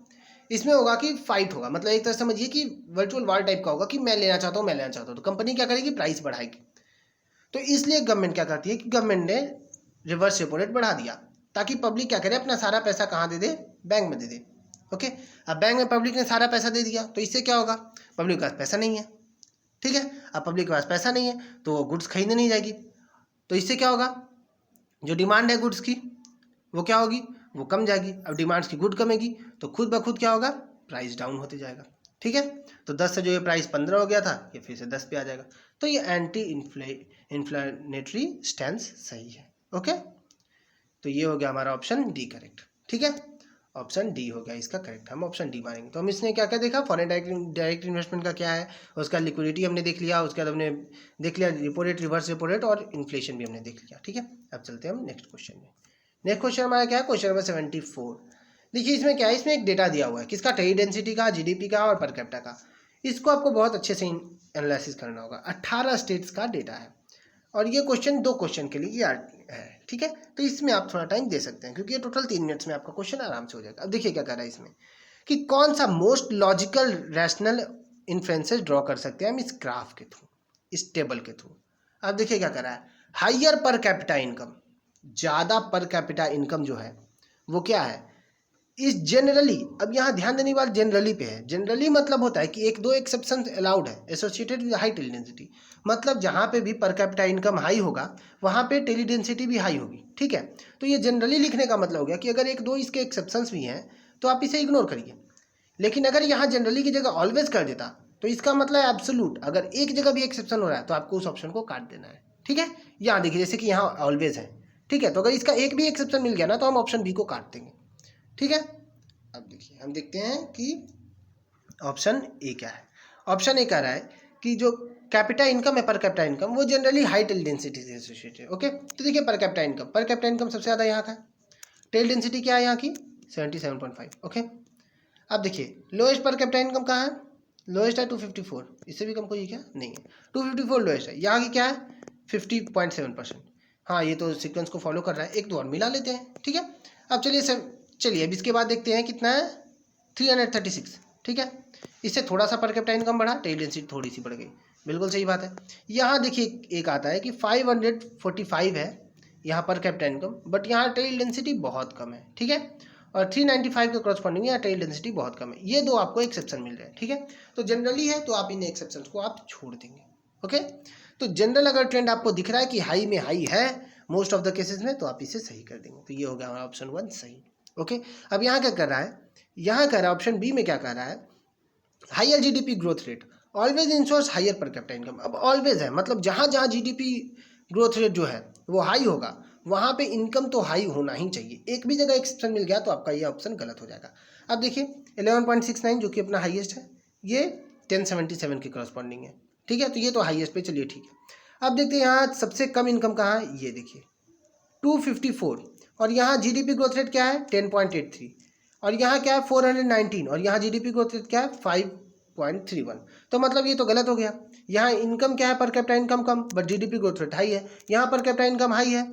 इसमें होगा कि फाइट होगा, मतलब एक तरह समझिए कि वर्चुअल वॉर टाइप का होगा, कि मैं लेना चाहता हूँ, मैं लेना चाहता हूँ, तो कंपनी क्या करेगी, प्राइस बढ़ाएगी। तो इसलिए गवर्नमेंट क्या करती है कि गवर्नमेंट ने रिवर्स रेपो रेट बढ़ा दिया, ताकि पब्लिक क्या करे, अपना सारा पैसा कहाँ दे दे, बैंक में दे दे, ओके। अब बैंक में पब्लिक ने सारा पैसा दे दिया, तो इससे क्या होगा, पब्लिक के पास पैसा नहीं है, ठीक है। अब पब्लिक के पास पैसा नहीं है तो वो गुड्स खरीदने नहीं जाएगी, तो इससे क्या होगा, जो डिमांड है गुड्स की वो क्या होगी, वो कम जाएगी। अब डिमांड्स की गुड कमेगी तो खुद ब खुद क्या होगा, प्राइस डाउन होते जाएगा, ठीक है। तो 10 से जो ये प्राइस 15 हो गया था, ये फिर से 10 पे आ जाएगा। तो ये एंटी इन्फ्लेमेटरी स्टैंस सही है, ओके। तो ये हो गया हमारा ऑप्शन डी करेक्ट, ठीक है। ऑप्शन डी हो गया इसका करेक्ट, हम ऑप्शन डी मानेंगे। तो हम इसने क्या क्या देखा, फॉरेन डायरेक्ट इन्वेस्टमेंट का क्या है, उसका लिक्विडिटी हमने देख लिया, उसके बाद हमने देख लिया repo rate, reverse repo rate, और इन्फ्लेशन भी हमने देख लिया, ठीक है। अब चलते हैं हम नेक्स्ट क्वेश्चन में। नेक्स्ट क्वेश्चन हमारा क्या है, क्वेश्चन नंबर 74। देखिए इसमें क्या है, इसमें एक डेटा दिया हुआ है, किसका, ट्रेड डेंसिटी का, जीडीपी का और पर कैपिटा का। इसको आपको बहुत अच्छे से एनालिसिस करना होगा। 18 स्टेट्स का डेटा है, और ये क्वेश्चन 2 क्वेश्चन के लिए है, ठीक है। तो इसमें आप थोड़ा टाइम दे सकते हैं, क्योंकि ये टोटल 3 मिनट्स में आपका क्वेश्चन आराम से हो जाएगा। अब देखिए क्या कर रहा है इसमें, कि कौन सा most logical rational inferences draw कर सकते हैं हम इस ग्राफ के थ्रू, इस टेबल के थ्रू। अब देखिए क्या कर रहा है, हाइयर पर कैपिटा इनकम, ज़्यादा पर कैपिटा इनकम जो है वो क्या है, इस जनरली, अब यहाँ ध्यान देने वाला जनरली पे है। जनरली मतलब होता है कि 1-2 एक्सेप्शन अलाउड है associated with high teledensity, मतलब जहाँ पे भी पर कैपिटा इनकम हाई होगा वहाँ पे टेली डेंसिटी भी हाई होगी, ठीक है। तो ये जनरली लिखने का मतलब हो गया कि अगर 1-2 इसके एक्सेप्शंस भी हैं तो आप इसे इग्नोर करिए। लेकिन अगर यहाँ जनरली की जगह ऑलवेज कर देता तो इसका मतलब है एब्सोल्यूट, अगर एक जगह भी एक्सेप्शन हो रहा है तो आपको उस ऑप्शन को काट देना है, ठीक है। यहाँ देखिए जैसे कि यहाँ ऑलवेज है, ठीक है, तो अगर इसका एक भी एक्सेप्शन मिल गया ना तो हम ऑप्शन बी को काट देंगे, ठीक है। अब देखिए हम देखते हैं कि ऑप्शन ए क्या है। ऑप्शन ए कह रहा है कि जो कैपिटा इनकम है, पर कैपिटा इनकम, वो जनरली हाई टेल डेंसिटी से एसोसिएटेड है, ओके। तो देखिए पर कैपिटा इनकम सबसे ज़्यादा यहाँ का है, टेल डेंसिटी क्या है यहाँ की 77.5, ओके। अब देखिए लोएस्ट पर कैपिटा इनकम कहाँ है, लोएस्ट है 254, इससे भी कम कोई क्या नहीं है, 254 लोएस्ट है। यहाँ की क्या है 50.7%। हाँ ये तो सीक्वेंस को फॉलो कर रहा है, एक दो और मिला लेते हैं, ठीक है। अब चलिए अब इसके बाद देखते हैं कितना है 336, ठीक है। इससे थोड़ा सा पर कैपिटा इनकम बढ़ा, टेल डेंसिटी थोड़ी सी बढ़ गई, बिल्कुल सही बात है। यहाँ देखिए एक आता है कि 545 है यहाँ पर कैपिटा इनकम, बट यहाँ टेल डेंसिटी बहुत कम है, ठीक है। और 395 के क्रॉसपॉन्डिंग यहाँ टेल डेंसिटी बहुत कम है। ये दो आपको एक्सेप्शन मिल रहे हैं, ठीक है। तो जनरली है तो आप इन एक्सेप्शन को आप छोड़ देंगे, ओके। तो जनरल अगर ट्रेंड आपको दिख रहा है कि हाई में हाई है मोस्ट ऑफ द केसेस में, तो आप इसे सही कर देंगे। तो ये हो गया हमारा ऑप्शन 1 सही, ओके। अब यहाँ क्या कर रहा है, यहाँ कह रहा है ऑप्शन बी में क्या कर रहा है, higher GDP growth rate always ensures higher per capita income. अब ऑलवेज है मतलब जहाँ जहाँ जीडीपी ग्रोथ रेट जो है वो हाई होगा वहाँ पे इनकम तो हाई होना ही चाहिए। एक भी जगह एक्सेप्शन मिल गया तो आपका ये ऑप्शन गलत हो जाएगा। अब देखिए 11.69 जो कि अपना हाईएस्ट है, ये 1077 के करस्पॉन्डिंग है, ठीक है। तो ये तो हाईएस्ट पे, चलिए ठीक है। अब देखते हैं यहाँ सबसे कम इनकम कहाँ है, ये देखिए 254, और यहाँ जीडीपी ग्रोथ रेट क्या है 10.83, और यहाँ क्या है 419, और यहाँ जीडीपी ग्रोथ रेट क्या है 5.31। तो मतलब ये तो गलत हो गया। यहाँ इनकम क्या है पर capita income come, but GDP growth rate high है। यहाँ पर कैपिटा इनकम हाई है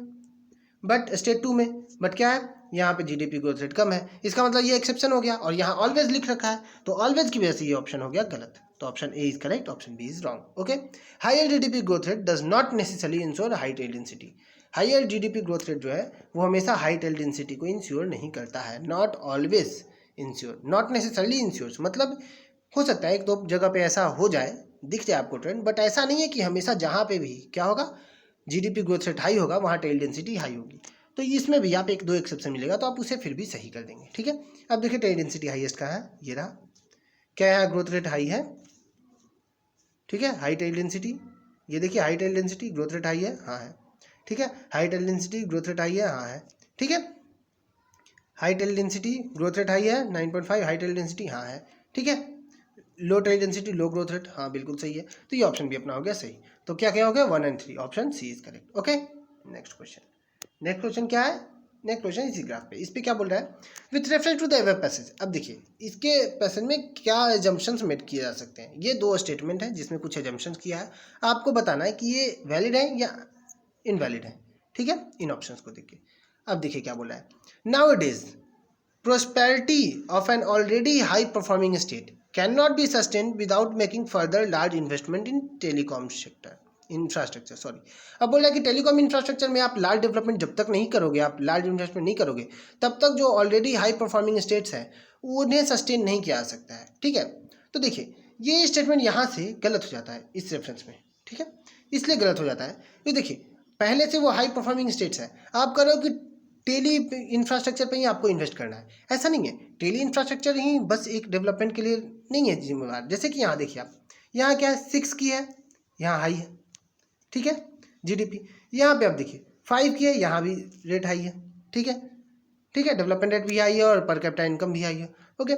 बट स्टेट 2 में, बट क्या है यहाँ पे जीडीपी ग्रोथ रेट कम है। इसका मतलब ये एक्सेप्शन हो गया, और यहाँ ऑलवेज लिख रखा है तो ऑलवेज की वजह से ये ऑप्शन हो गया गलत। तो option A is correct, option B is wrong, okay. Higher GDP growth rate does not necessarily ensure high teledensity. Higher GDP growth rate जो है वो हमेशा हाई टेल डेंसिटी को इंश्योर नहीं करता है। Not always ensure, not necessarily ensure, मतलब हो सकता है एक दो जगह पे ऐसा हो जाए, दिख जाए आपको ट्रेंड, बट ऐसा नहीं है कि हमेशा जहाँ पे भी क्या होगा जीडीपी ग्रोथ रेट हाई होगा वहाँ टेल डेंसिटी हाई होगी। तो इसमें भी आप एक दो एक्सेप्शन मिलेगा तो आप उसे फिर भी सही कर देंगे, ठीक है। अब देखिए टेल डेंसिटी हाईएस्ट का है, ये रहा, क्या है ग्रोथ रेट हाई है, ठीक है, हाई टेल डेंसिटी, ये देखिए high teledensity growth rate high है, हाँ है, ठीक है। High teledensity growth rate high है, हाँ है, ठीक है। High teledensity growth rate high है 9.5, हाई टेल डेंसिटी हाँ है, ठीक है। Low teledensity low growth rate, हाँ बिल्कुल सही है। तो ये ऑप्शन भी अपना हो गया सही। तो क्या क्या हो गया 1 and 3, option C is correct. Okay, next question. Next question क्या है? नेक्स्ट क्वेश्चन इसी ग्राफ पे, इस पे क्या बोल रहा है? With reference to the above passage. अब देखिए इसके पैसेज में क्या एजम्पशंस मेड किए जा सकते हैं। ये दो स्टेटमेंट है जिसमें कुछ एजम्पशंस किया है, आपको बताना है कि ये वैलिड है या इनवैलिड है, ठीक है, इन ऑप्शंस को देख के। अब देखिए क्या बोला है, now it is prosperity of an already high performing state cannot be sustained without making further large investment in telecom sector infrastructure, sorry. अब बोल रहा है कि टेलीकॉम इंफ्रास्ट्रक्चर में आप लार्ज डेवलपमेंट जब तक नहीं करोगे, आप लार्ज इन्वेस्टमेंट नहीं करोगे, तब तक जो ऑलरेडी हाई परफॉर्मिंग स्टेट्स हैं उन्हें सस्टेन नहीं किया जा सकता है, ठीक है। तो देखिए ये स्टेटमेंट यहाँ से गलत हो जाता है इस रेफरेंस में, ठीक है, इसलिए गलत हो जाता है। ये देखिए पहले से वो हाई परफॉर्मिंग स्टेट्स है, आप करो कि टेली इंफ्रास्ट्रक्चर पे ही आपको इन्वेस्ट करना है, ऐसा नहीं है। टेली इंफ्रास्ट्रक्चर ही बस एक डेवलपमेंट के लिए नहीं है जिम्मेवार। जैसे कि यहाँ देखिए आप, यहाँ क्या है 6 की है, यहाँ हाई है, ठीक है, जीडीपी। यहाँ पे आप देखिए 5 की है, यहाँ भी रेट हाई है, ठीक है, ठीक है, डेवलपमेंट रेट भी हाई है और पर कैपिटा इनकम भी हाई है। ओके,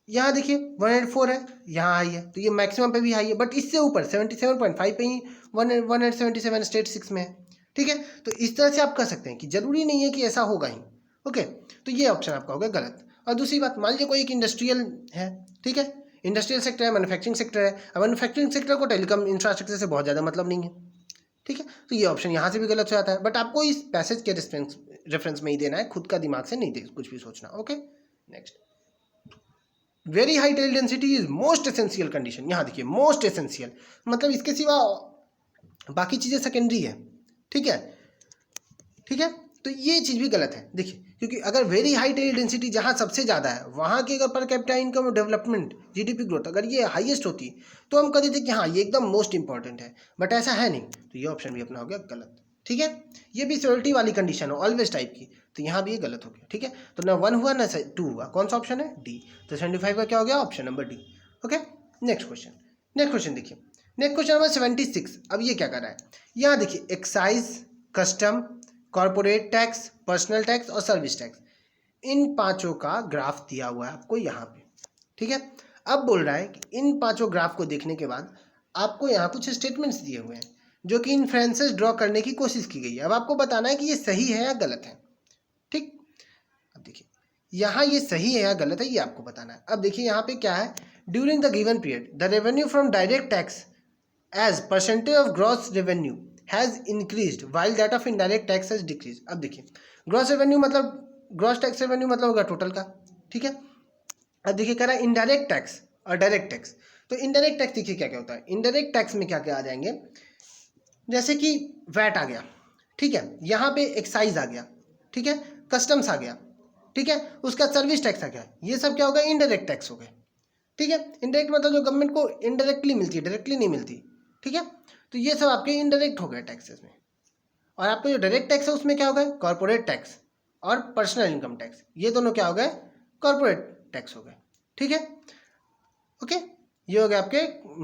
यहाँ देखिए 104 है, यहाँ हाई है, तो ये मैक्सिमम पे भी हाई है, बट इससे ऊपर 77.5 पे ही 177 स्टेट 6 में है, ठीक है। तो इस तरह से आप कह सकते हैं कि जरूरी नहीं है कि ऐसा होगा ही। ओके, तो ये ऑप्शन आपका होगा गलत। और दूसरी बात, मान लीजिए कोई एक इंडस्ट्रियल है, ठीक है, इंडस्ट्रियल सेक्टर है, मैन्युफैक्चरिंग सेक्टर है, अब मैन्युफैक्चरिंग सेक्टर को टेलीकॉम इंफ्रास्ट्रक्चर से बहुत ज़्यादा मतलब नहीं है, ठीक है। तो ये ऑप्शन यहाँ से भी गलत हो जाता है, बट आपको इस पैसेज के रेफरेंस में ही देना है, खुद का दिमाग से नहीं कुछ भी सोचना। Okay, next, very high teledensity is most essential condition. यहाँ देखिए मोस्ट एसेंशियल मतलब इसके सिवा बाकी चीज़ें सेकेंडरी है, ठीक है, ठीक है। तो ये चीज़ भी गलत है, देखिए, क्योंकि अगर वेरी हाई टेल डेंसिटी जहाँ सबसे ज़्यादा है, वहाँ की अगर पर कैपिटा इनकम और डेवलपमेंट जीडीपी ग्रोथ अगर ये हाईएस्ट होती तो हम कह देते कि हाँ ये एकदम मोस्ट इंपॉर्टेंट है, बट ऐसा है नहीं। तो ये ऑप्शन भी अपना हो गया गलत, ठीक है। ये भी सिक्योरिटी वाली कंडीशन है ऑलवेज टाइप की, तो यहाँ भी ये गलत हो गया, ठीक है। तो ना 1 हुआ ना 2 हुआ, कौन सा ऑप्शन है? डी। तो 75 का क्या हो गया? Option number D. Okay, next question. Next question देखिए, नेक्स्ट क्वेश्चन नंबर 76। अब ये क्या कर रहा है, यहाँ देखिए excise, custom, corporate tax, personal tax और सर्विस टैक्स, इन पांचों का ग्राफ दिया हुआ है आपको यहाँ पे, ठीक है। अब बोल रहा है कि इन पांचों ग्राफ को देखने के बाद आपको यहाँ कुछ स्टेटमेंट्स दिए हुए हैं जो कि इन्फ्रेंसेस ड्रॉ करने की कोशिश की गई है। अब आपको बताना है कि ये सही है या गलत है, ठीक। अब देखिए यहाँ ये सही है या गलत है ये आपको बताना है। अब देखिए यहाँ पे क्या है, during the given period the revenue from direct tax as percentage of gross revenue has increased while that of indirect tax has decrease. अब देखिए ग्रॉस रेवेन्यू मतलब ग्रॉस टैक्स रेवेन्यू मतलब होगा टोटल का, ठीक है। अब देखिए कह रहा है इनडायरेक्ट टैक्स और डायरेक्ट टैक्स। तो इनडायरेक्ट टैक्स देखिए क्या क्या होता है, इनडायरेक्ट टैक्स में क्या क्या आ जाएंगे, जैसे कि वैट आ गया, ठीक है, यहाँ पे एक्साइज आ गया, ठीक है, कस्टम्स आ गया, ठीक है, उसका सर्विस टैक्स आ गया, ये सब क्या होगा? इनडायरेक्ट टैक्स हो गए, ठीक है। इनडायरेक्ट मतलब जो गवर्नमेंट को इनडायरेक्टली मिलती है, डायरेक्टली नहीं मिलती, ठीक है। तो ये सब आपके इनडायरेक्ट हो गए टैक्सेस में। और आपका जो डायरेक्ट टैक्स है उसमें क्या हो गए? कॉर्पोरेट टैक्स और पर्सनल इनकम टैक्स, ये दोनों क्या हो गए? कॉर्पोरेट टैक्स हो गए, ठीक है। ओके, ये हो गए आपके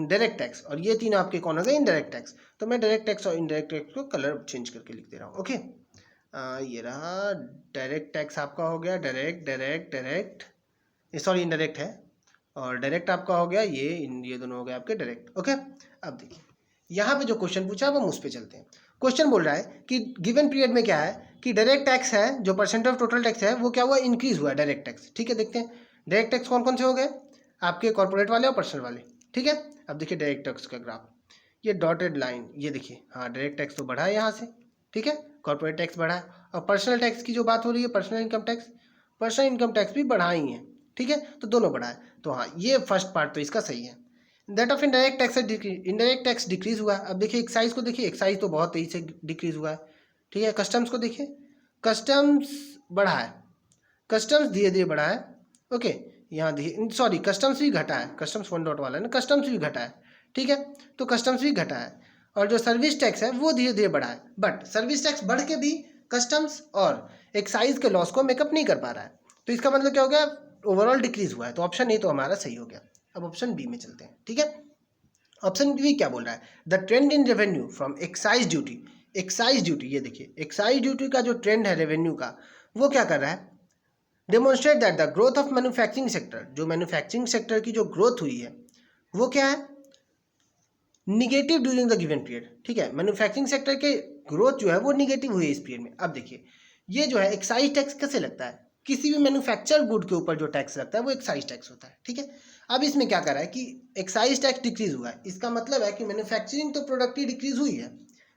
डायरेक्ट टैक्स और ये तीनों आपके कौन हो गए? Indirect tax. तो मैं डायरेक्ट टैक्स और इनडायरेक्ट टैक्स को कलर चेंज करके लिख दे रहा हूँ। ओके, ये रहा डायरेक्ट टैक्स आपका हो गया direct direct direct, sorry indirect है, और डायरेक्ट आपका हो गया ये दोनों हो गए आपके डायरेक्ट। ओके, अब देखिए यहाँ पे जो क्वेश्चन पूछा अब हम उस पर चलते हैं। क्वेश्चन बोल रहा है कि गिवन पीरियड में क्या है कि डायरेक्ट टैक्स है जो परसेंट ऑफ टोटल टैक्स है वो क्या हुआ? इंक्रीज हुआ है डायरेक्ट टैक्स, ठीक है। देखते हैं डायरेक्ट टैक्स कौन कौन से हो गए आपके, कॉर्पोरेट वाले और पर्सनल वाले, ठीक है। अब देखिए डायरेक्ट टैक्स का ग्राफ, ये डॉटेड लाइन, ये देखिए हाँ डायरेक्ट टैक्स तो बढ़ा है यहाँ से, ठीक है, कॉर्पोरेट टैक्स बढ़ा है, और पर्सनल टैक्स की जो बात हो रही है पर्सनल इनकम टैक्स भी बढ़ा ही है, ठीक है, तो दोनों बढ़ा है। तो हाँ ये फर्स्ट पार्ट तो इसका सही है। That of indirect tax indirect tax decrease हुआ है। अब देखिए एक्साइज को देखिए, एक्साइज तो बहुत तेजी से डिक्रीज हुआ है, ठीक है। कस्टम्स को देखिए, कस्टम्स बढ़ा है, कस्टम्स धीरे धीरे बढ़ा है। ओके, यहाँ देखिए सॉरी कस्टम्स भी घटा है, कस्टम्स 1 डॉट वाला है ना, कस्टम्स भी घटा है, ठीक है, तो कस्टम्स भी घटा है। और जो सर्विस टैक्स है वो धीरे धीरे बढ़ा है, बट सर्विस टैक्स बढ़ के भी कस्टम्स और एक्साइज के लॉस को मेकअप नहीं कर पा रहा है। तो इसका मतलब क्या हो गया? ओवरऑल डिक्रीज हुआ है। तो ऑप्शन ए तो हमारा सही हो गया। अब ऑप्शन बी में चलते हैं, ठीक है। ऑप्शन बी क्या बोल रहा है? The trend in revenue from excise duty excise duty, ये देखिए एक्साइज ड्यूटी का जो ट्रेंड है रेवेन्यू का, वो क्या कर रहा है, demonstrate that the growth of manufacturing sector, जो मैन्युफैक्चरिंग सेक्टर की जो ग्रोथ हुई है वो क्या है, negative during the given period. ठीक है, मैन्युफैक्चरिंग सेक्टर के ग्रोथ जो है वो निगेटिव हुई है इस पीरियड में। अब देखिए ये जो है एक्साइज टैक्स कैसे लगता है, किसी भी मैन्युफैक्चर गुड के ऊपर जो टैक्स लगता है वो एक्साइज टैक्स होता है। ठीक है, अब इसमें क्या कर रहा है कि एक्साइज टैक्स डिक्रीज हुआ है, इसका मतलब है कि मैन्युफैक्चरिंग तो प्रोडक्ट की डिक्रीज हुई है,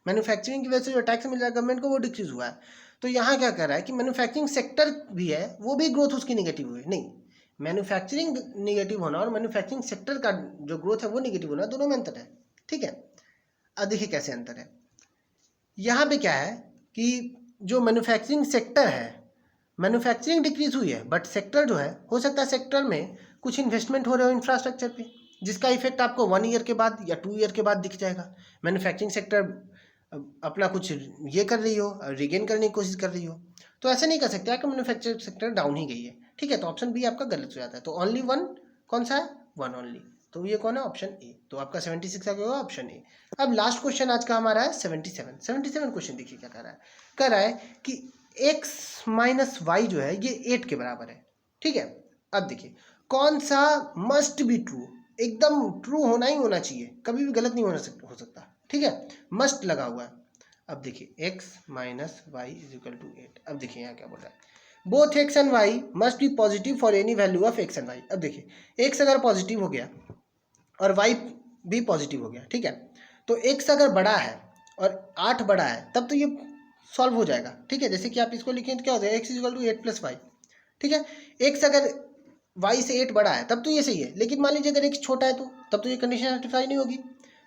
मैन्युफैक्चरिंग की वजह से जो टैक्स मिल रहा है गवर्नमेंट को वो डिक्रीज हुआ है। तो यहाँ क्या कर रहा है कि मैन्युफैक्चरिंग सेक्टर भी है वो भी ग्रोथ उसकी निगेटिव हुई है, नहीं, मैन्युफैक्चरिंग निगेटिव होना और मैन्युफैक्चरिंग सेक्टर का जो ग्रोथ है वो निगेटिव होना, दोनों में अंतर है। ठीक है, अब देखिए कैसे अंतर है, यहाँ पे क्या है कि जो मैन्युफैक्चरिंग सेक्टर है, मैन्युफैक्चरिंग डिक्रीज हुई है बट सेक्टर जो है, हो सकता है सेक्टर में कुछ इन्वेस्टमेंट हो रहे हो इंफ्रास्ट्रक्चर पे, जिसका इफेक्ट आपको 1 ईयर के बाद या 2 ईयर के बाद दिख जाएगा। मैन्युफैक्चरिंग सेक्टर अपना कुछ ये कर रही हो, रिगेन करने की कोशिश कर रही हो, तो ऐसे नहीं कर सकते कि मैन्युफैक्चरिंग सेक्टर डाउन ही गई है। ठीक है, तो ऑप्शन बी आपका गलत हो जाता है। तो ओनली वन, कौन सा है, वन ओनली, तो ये कौन है, ऑप्शन ए। तो आपका 76 आ गया होगा ऑप्शन ए। अब लास्ट क्वेश्चन आज का हमारा है 77 क्वेश्चन। देखिए क्या कर रहा है कि x माइनस वाई जो है ये 8 के बराबर है। ठीक है, अब देखिए कौन सा मस्ट बी ट्रू, एकदम ट्रू होना ही होना चाहिए, कभी भी गलत नहीं हो सकता। ठीक है, मस्ट लगा हुआ है। अब देखिए x minus Y is equal to 8। अब देखिए यहाँ क्या बोल रहा है, both x and y must be positive for any value of x and y। अब देखिए x अगर पॉजिटिव हो गया और y भी पॉजिटिव हो गया, ठीक है, तो x अगर बड़ा है और 8 बड़ा है तब तो ये सॉल्व हो जाएगा। ठीक है, जैसे कि आप इसको लिखें तो क्या होता है, x is equal to 8 plus Y. ठीक है, x अगर y से 8 बड़ा है तब तो ये सही है, लेकिन मान लीजिए अगर x छोटा है तो तब तो ये कंडीशन सेटिस्फाई नहीं होगी,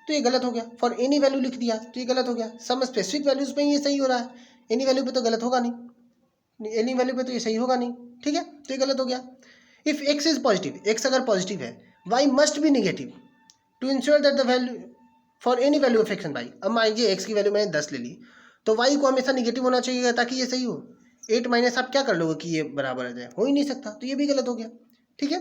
तो ये गलत हो गया। फॉर एनी वैल्यू लिख दिया तो ये गलत हो गया, सम स्पेसिफिक वैल्यूज पे ये सही हो रहा है, एनी वैल्यू पे तो गलत होगा नहीं, एनी वैल्यू पे तो ये सही होगा नहीं। ठीक है, तो ये गलत हो गया। If x is positive, x अगर पॉजिटिव है, y must be negative to ensure that the value for any value of X and Y. अब मान लीजिए x की वैल्यू मैंने 10 ले ली, तो y को हमेशा निगेटिव होना चाहिए ताकि ये सही हो। 8 माइनस आप क्या कर लोगे कि ये बराबर आ जाए, हो ही नहीं सकता, तो ये भी गलत हो गया। ठीक है,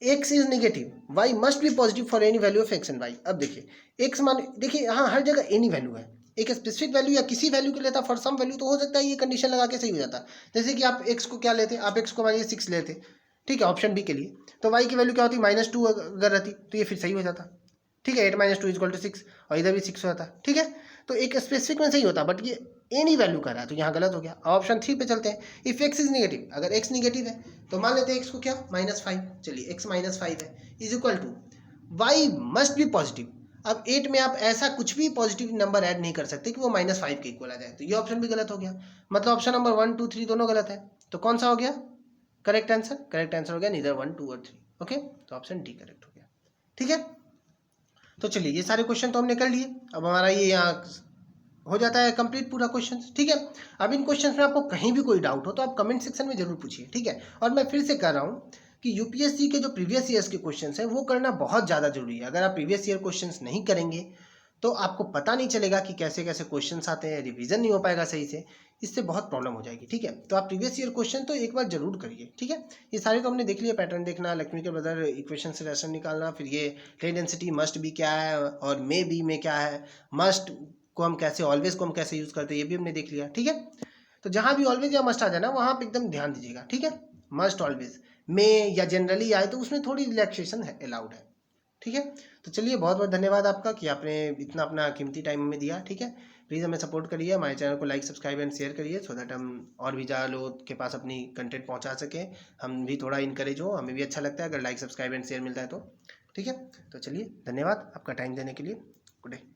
x is negative, y must be positive for any value of x and y। अब देखिए x मान, देखिए यहाँ हर जगह एनी वैल्यू है, एक स्पेसिफिक वैल्यू या किसी वैल्यू के लेता फॉर सम वैल्यू तो हो सकता है ये कंडीशन लगा के सही हो जाता। जैसे कि आप x को क्या लेते, आप x को मानिए 6 लेते, ठीक है, ऑप्शन बी के लिए, तो y की वैल्यू क्या होती, -2 अगर रहती तो ये फिर सही हो जाता। ठीक है, 8 माइनस 2 इक्वल टू 6, और इधर भी 6 होता। ठीक है, तो एक स्पेसिफिक में सही होता, बट ये एनी वैल्यू कर रहा है तो यहाँ गलत हो गया। ऑप्शन 3 पे चलते हैं, इफ x इज नेगेटिव, अगर x नेगेटिव है तो मान लेते हैं x को क्या, -5, चलिए x -5 है is equal to y must be positive. अब 8 में आप ऐसा कुछ भी पॉजिटिव नंबर ऐड नहीं कर सकते कि वो -5 के इक्वल आ जाए, तो ये ऑप्शन भी गलत हो गया। मतलब ऑप्शन नंबर 1, 2, 3 दोनों गलत है, तो कौन सा हो गया करेक्ट आंसर, करेक्ट आंसर हो गया नीदर 1, 2 और 3। ओके, तो ऑप्शन डी करेक्ट हो गया। ठीक है, तो चलिए ये सारे क्वेश्चन तो हमने कर लिए, अब हमारा ये यहाँ हो जाता है कंप्लीट पूरा क्वेश्चन। ठीक है, अब इन क्वेश्चंस में आपको कहीं भी कोई डाउट हो तो आप कमेंट सेक्शन में जरूर पूछिए। ठीक है, और मैं फिर से कह रहा हूँ कि यूपीएससी के जो प्रीवियस ईयर्स के क्वेश्चंस हैं वो करना बहुत ज़्यादा जरूरी है। अगर आप प्रीवियस ईयर क्वेश्चंस नहीं करेंगे तो आपको पता नहीं चलेगा कि कैसे कैसे क्वेश्चंस आते हैं, रिवीजन नहीं हो पाएगा सही से, इससे बहुत प्रॉब्लम हो जाएगी। ठीक है, तो आप प्रीवियस ईयर क्वेश्चन तो एक बार जरूर करिए। ठीक है, ये सारे तो हमने देख लिया, पैटर्न देखना, लक्ष्मी के ब्रदर इक्वेशन से रेशन निकालना, फिर ये ट्रेन डेंसिटी मस्ट बी क्या है और मे बी में क्या है, मस्ट को हम कैसे, ऑलवेज को हम कैसे यूज़ करते हैं ये भी हमने देख लिया। ठीक है, तो जहाँ भी ऑलवेज या मस्ट आ जाए ना वहाँ पे एकदम ध्यान दीजिएगा। ठीक है, मस्ट ऑलवेज में या जनरली आए तो उसमें थोड़ी रिलैक्सेशन है, अलाउड है। ठीक है, तो चलिए बहुत बहुत धन्यवाद आपका कि आपने इतना अपना कीमती टाइम में दिया। ठीक है, प्लीज़ हमें सपोर्ट करिए, हमारे चैनल को लाइक सब्सक्राइब एंड शेयर करिए, सो दैट हम और भी ज़्यादा लोगों के पास अपनी कंटेंट पहुंचा सकें, हम भी थोड़ा इनकरेज हो, हमें भी अच्छा लगता है अगर लाइक सब्सक्राइब एंड शेयर मिलता है तो। ठीक है, तो चलिए धन्यवाद आपका टाइम देने के लिए, गुड डे।